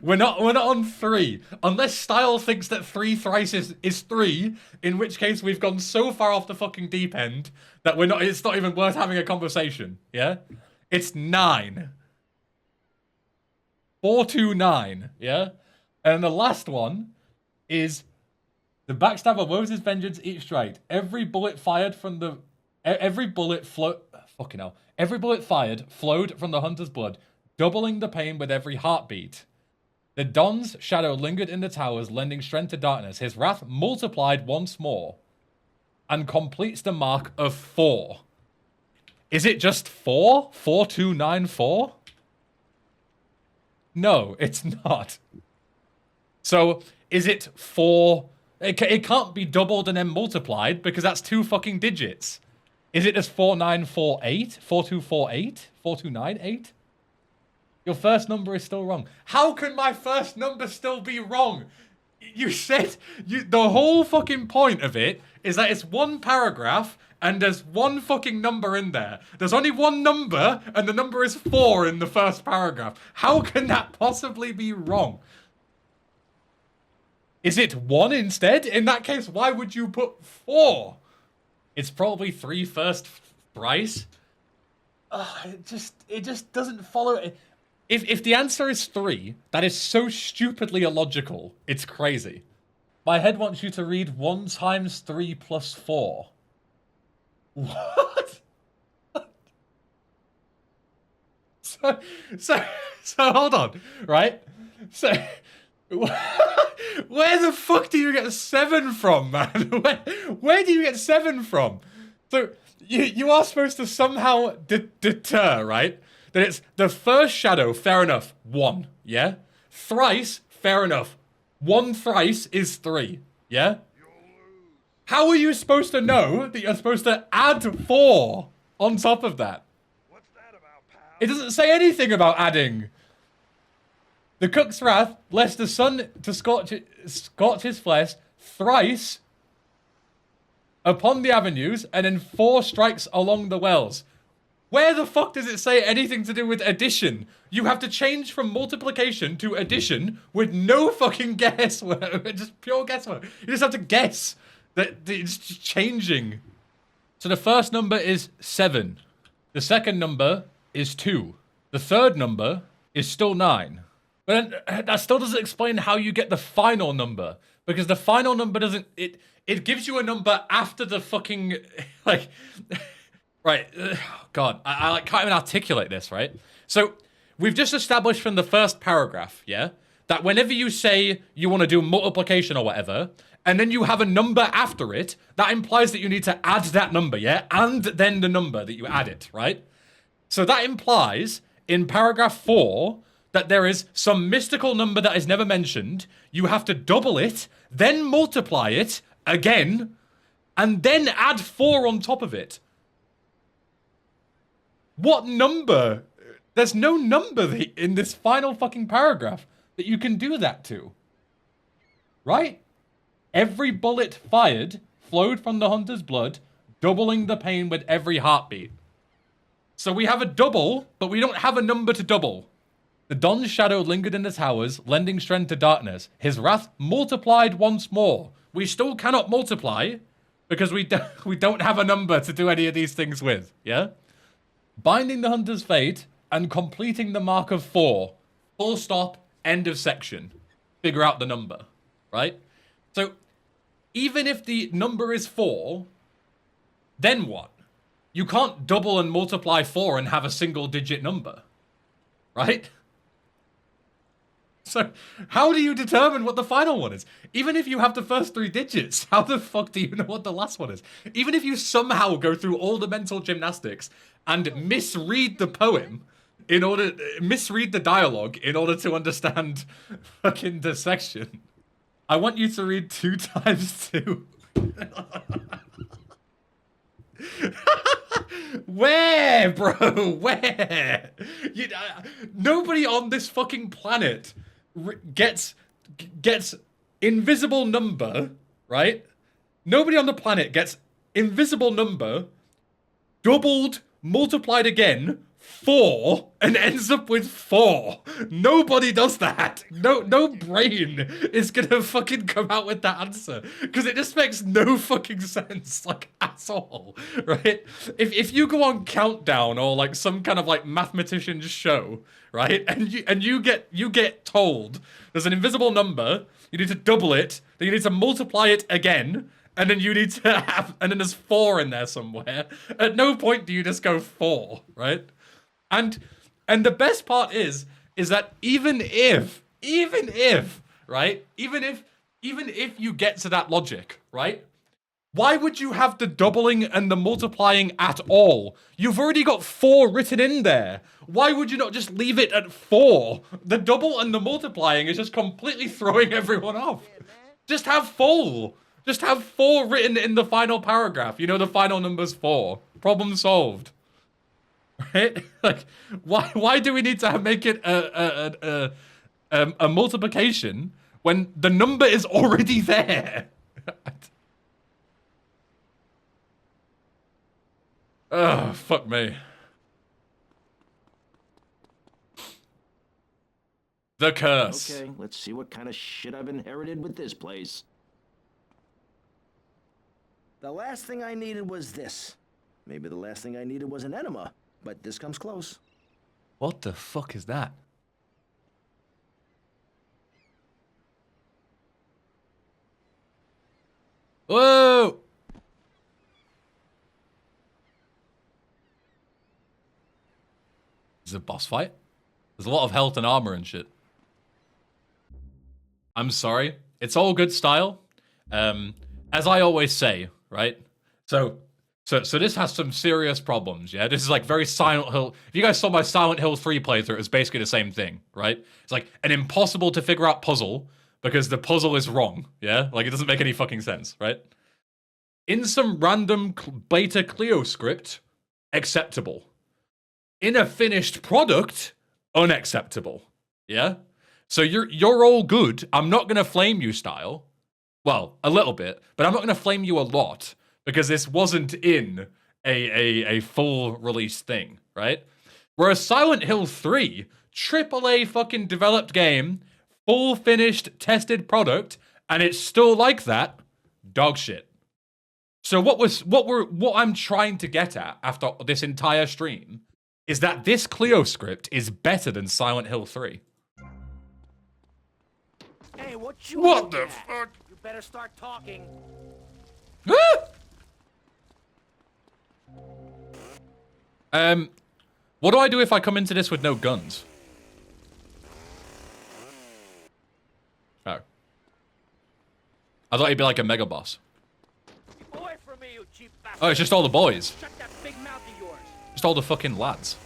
S1: we're not on 3. Unless Style thinks that 3 thrice is 3, in which case we've gone so far off the fucking deep end that it's not even worth having a conversation, yeah? It's 9. 429, yeah? And the last one is the backstabber woes his vengeance each strike. Every bullet fired from the... Every bullet fucking hell. Every bullet fired flowed from the hunter's blood, doubling the pain with every heartbeat. The Don's shadow lingered in the towers, lending strength to darkness. His wrath multiplied once more and completes the mark of 4. Is it just 4? 4294? No, it's not. So, is it 4? It can't be doubled and then multiplied because that's 2 fucking digits. Is it just 4948? 4248? 4298? Your first number is still wrong. How can my first number still be wrong? You said the whole fucking point of it is that it's 1 paragraph and there's 1 fucking number in there. There's only 1 number and the number is 4 in the first paragraph. How can that possibly be wrong? Is it 1 instead? In that case, why would you put 4? It's probably 3 first thrice. It just doesn't follow. If the answer is 3, that is so stupidly illogical. It's crazy. My head wants you to read 1 times 3 plus 4. What? So hold on, right? So where the fuck do you get 7 from, man? Where do you get 7 from? So you are supposed to somehow deter, right? That it's the first shadow, fair enough, 1, yeah? Thrice, fair enough. 1 thrice is 3, yeah? How are you supposed to know that you're supposed to add 4 on top of that?
S3: What's that about, pal?
S1: It doesn't say anything about adding. The cook's wrath, lest the sun to scorch his flesh, thrice upon the avenues, and then 4 strikes along the wells. Where the fuck does it say anything to do with addition? You have to change from multiplication to addition with no fucking guesswork. Just pure guesswork. You just have to guess that it's just changing. So the first number is 7. The second number is 2. The third number is still 9. But then, that still doesn't explain how you get the final number. Because the final number doesn't... It gives you a number after the fucking... Like... Right, God, I can't even articulate this, right? So, we've just established from the first paragraph, yeah, that whenever you say you want to do multiplication or whatever, and then you have a number after it, that implies that you need to add that number, yeah? And then the number that you add it, right? So that implies in paragraph 4 that there is some mystical number that is never mentioned. You have to double it, then multiply it again, and then add 4 on top of it. What number? There's no number in this final fucking paragraph that you can do that to. Right? Every bullet fired flowed from the hunter's blood, doubling the pain with every heartbeat. So we have a double, but we don't have a number to double. The Don's shadow lingered in the towers, lending strength to darkness. His wrath multiplied once more. We still cannot multiply because we don't have a number to do any of these things with, yeah? Binding the hunter's fate and completing the mark of 4. Full stop, end of section. Figure out the number, right? So, even if the number is 4, then what? You can't double and multiply 4 and have a single digit number, right? So, how do you determine what the final one is? Even if you have the first 3 digits, how the fuck do you know what the last one is? Even if you somehow go through all the mental gymnastics and misread the poem misread the dialogue in order to understand fucking the section. I want you to read 2 times 2. Where, bro? Where? Nobody on this fucking planet gets invisible number, right? Nobody on the planet gets invisible number doubled, multiplied again, 4, and ends up with 4. Nobody does that. No brain is gonna fucking come out with that answer because it just makes no fucking sense, like, at all, right? If you go on Countdown or like some kind of like mathematician's show, right, and you get told there's an invisible number, you need to double it, then you need to multiply it again. And then you need to have, and then there's 4 in there somewhere. At no point do you just go 4, right? And the best part is that even if, right? Even if you get to that logic, right? Why would you have the doubling and the multiplying at all? You've already got 4 written in there. Why would you not just leave it at 4? The double and the multiplying is just completely throwing everyone off. Just have 4. Just have 4 written in the final paragraph. You know the final number's 4. Problem solved. Right? Like, why do we need to make it a multiplication when the number is already there? Oh, fuck me. The curse.
S4: Okay, let's see what kind of shit I've inherited with this place. The last thing I needed was this. Maybe the last thing I needed was an enema, but this comes close.
S1: What the fuck is that? Whoa! Is it a boss fight? There's a lot of health and armor and shit. I'm sorry. It's all good style. As I always say, right? So this has some serious problems, yeah? This is like very Silent Hill. If you guys saw my Silent Hill 3 playthrough, it was basically the same thing, right? It's like an impossible to figure out puzzle because the puzzle is wrong, yeah? Like, it doesn't make any fucking sense, right? In some random beta Clio script, acceptable. In a finished product, unacceptable, yeah? So you're all good. I'm not going to flame you style. Well, a little bit, but I'm not going to flame you a lot because this wasn't in a full release thing, right? Whereas Silent Hill 3, AAA fucking developed game, full finished tested product, and it's still like that, dog shit. So what I'm trying to get at after this entire stream is that this Clio script is better than Silent Hill 3.
S4: Hey, what
S1: the fuck?
S4: You better start talking.
S1: What do I do if I come into this with no guns? Oh. I thought he'd be like a mega boss.
S3: Away from me, you cheap bastard.
S1: Oh, it's just all the boys.
S3: Shut that big mouth of yours.
S1: Just all the fucking lads.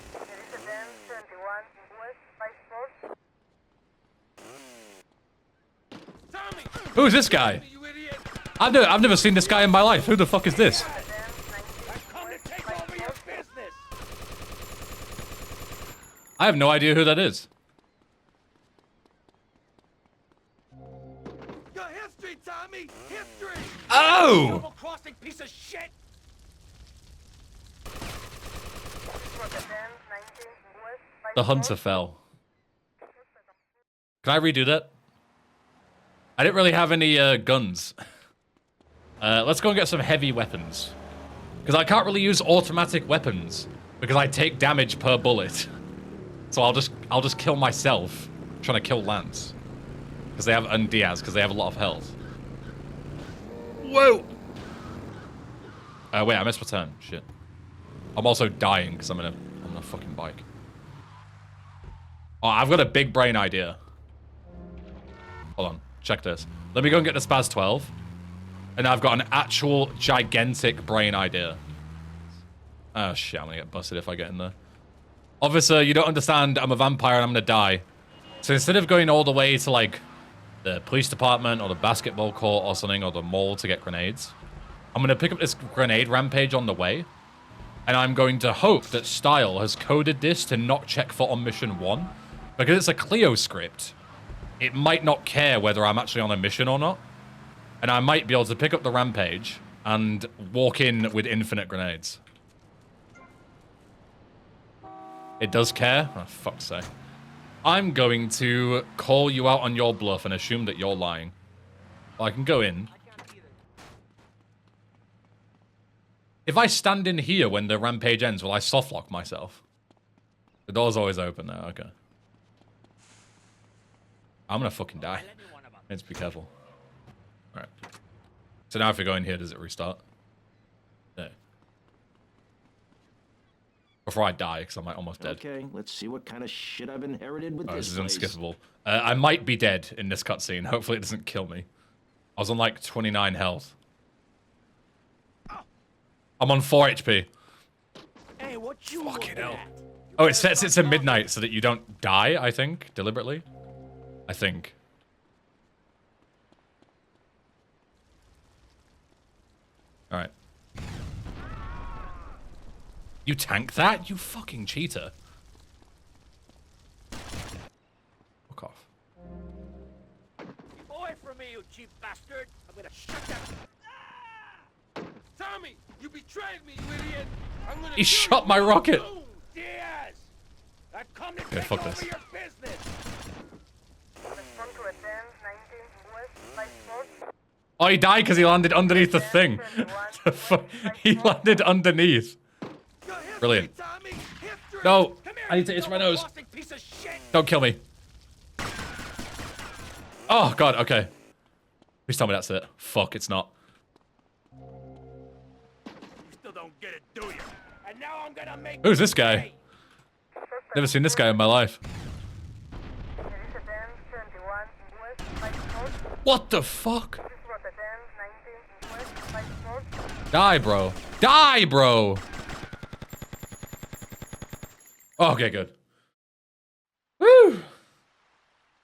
S3: Tommy!
S1: Who's this guy?
S3: You idiot!
S1: I've never seen this guy in my life. Who the fuck is this?
S3: I've come to take over your business!
S1: I have no idea who that is.
S3: Your history, Tommy! History!
S1: Oh!
S3: Double-crossing piece of shit!
S1: The hunter fell. Can I redo that? I didn't really have any guns. Let's go and get some heavy weapons. Because I can't really use automatic weapons. Because I take damage per bullet. So I'll just kill myself trying to kill Lance. Because they have, and Diaz, because they have a lot of health. Whoa! Wait, I missed my turn. Shit. I'm also dying because I'm on a fucking bike. Oh, I've got a big brain idea. Hold on. Check this. Let me go and get the Spaz 12. And I've got an actual gigantic brain idea. Oh shit, I'm gonna get busted if I get in there. Officer, you don't understand. I'm a vampire and I'm gonna die. So instead of going all the way to like the police department or the basketball court or something or the mall to get grenades, I'm gonna pick up this grenade rampage on the way. And I'm going to hope that Style has coded this to not check for on mission 1. Because it's a Clio script. It might not care whether I'm actually on a mission or not. And I might be able to pick up the rampage and walk in with infinite grenades. It does care? Oh, fuck's sake. I'm going to call you out on your bluff and assume that you're lying. Well, I can go in. If I stand in here when the rampage ends, will I softlock myself? The door's always open now, okay. I'm gonna fucking die. Let's be careful. Alright. So now if we go in here, does it restart? No. Before I die, because I'm like almost dead.
S4: Okay, let's see what kind of shit I've inherited with
S1: Oh,
S4: this
S1: this is
S4: place.
S1: unskippable. I might be dead in this cutscene. Hopefully it doesn't kill me. I was on like 29 health. I'm on 4 HP.
S3: Hey, what you
S1: Fucking
S3: looking
S1: hell.
S3: at?
S1: Oh, it sets it to midnight so that you don't die, I think, deliberately. I think. Alright. You tank that? You fucking cheater. Fuck off.
S3: Away from me, you cheap bastard! I'm gonna shut that. Ah! Tommy, you betrayed me, you idiot! I'm gonna
S1: He shot my rocket!
S3: Boom! Diaz! I've come to
S1: Okay,
S3: take
S1: fuck
S3: over
S1: this.
S3: your business!
S1: Oh, he died because he landed underneath the thing. The fuck? He landed underneath.
S3: Your history,
S1: Brilliant.
S3: Tommy! History!
S1: No,
S3: Come here,
S1: I need to
S3: you
S1: itch my nose.
S3: double-crossing piece of shit!
S1: Don't kill me. Oh, God, okay. Please tell me that's it. Fuck, it's not.
S3: You still don't get it, do you? And now I'm gonna make
S1: Who's this guy? Never seen this guy in my life. What the fuck? Die, bro. Die, bro. Oh, okay, good. Woo!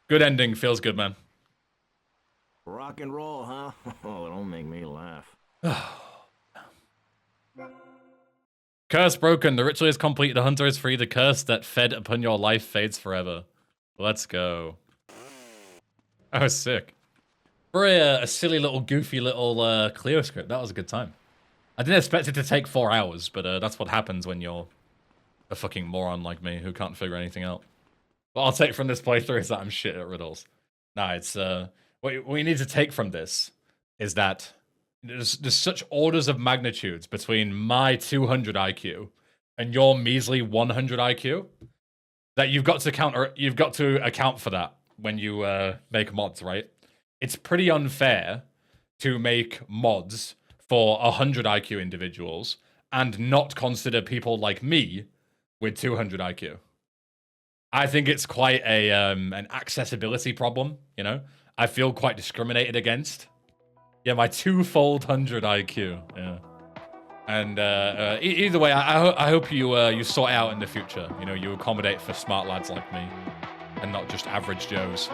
S1: Good ending. Feels good, man.
S4: Rock and roll, huh? Oh, don't make me laugh.
S1: Curse broken. The ritual is complete. The hunter is free. The curse that fed upon your life fades forever. Let's go. That was sick. For a silly little, goofy little Clio script, that was a good time. I didn't expect it to take 4 hours, but that's what happens when you're a fucking moron like me who can't figure anything out. What I'll take from this playthrough is that I'm shit at riddles. Nah, it's what we need to take from this is that there's such orders of magnitudes between my 200 IQ and your measly 100 IQ that you've got to account for that when you make mods, right? It's pretty unfair to make mods for 100 IQ individuals and not consider people like me with 200 IQ. I think it's quite a an accessibility problem, you know? I feel quite discriminated against Yeah, my twofold 100 IQ. Yeah. And either way, I hope you sort out in the future. You know, you accommodate for smart lads like me, and not just average Joes.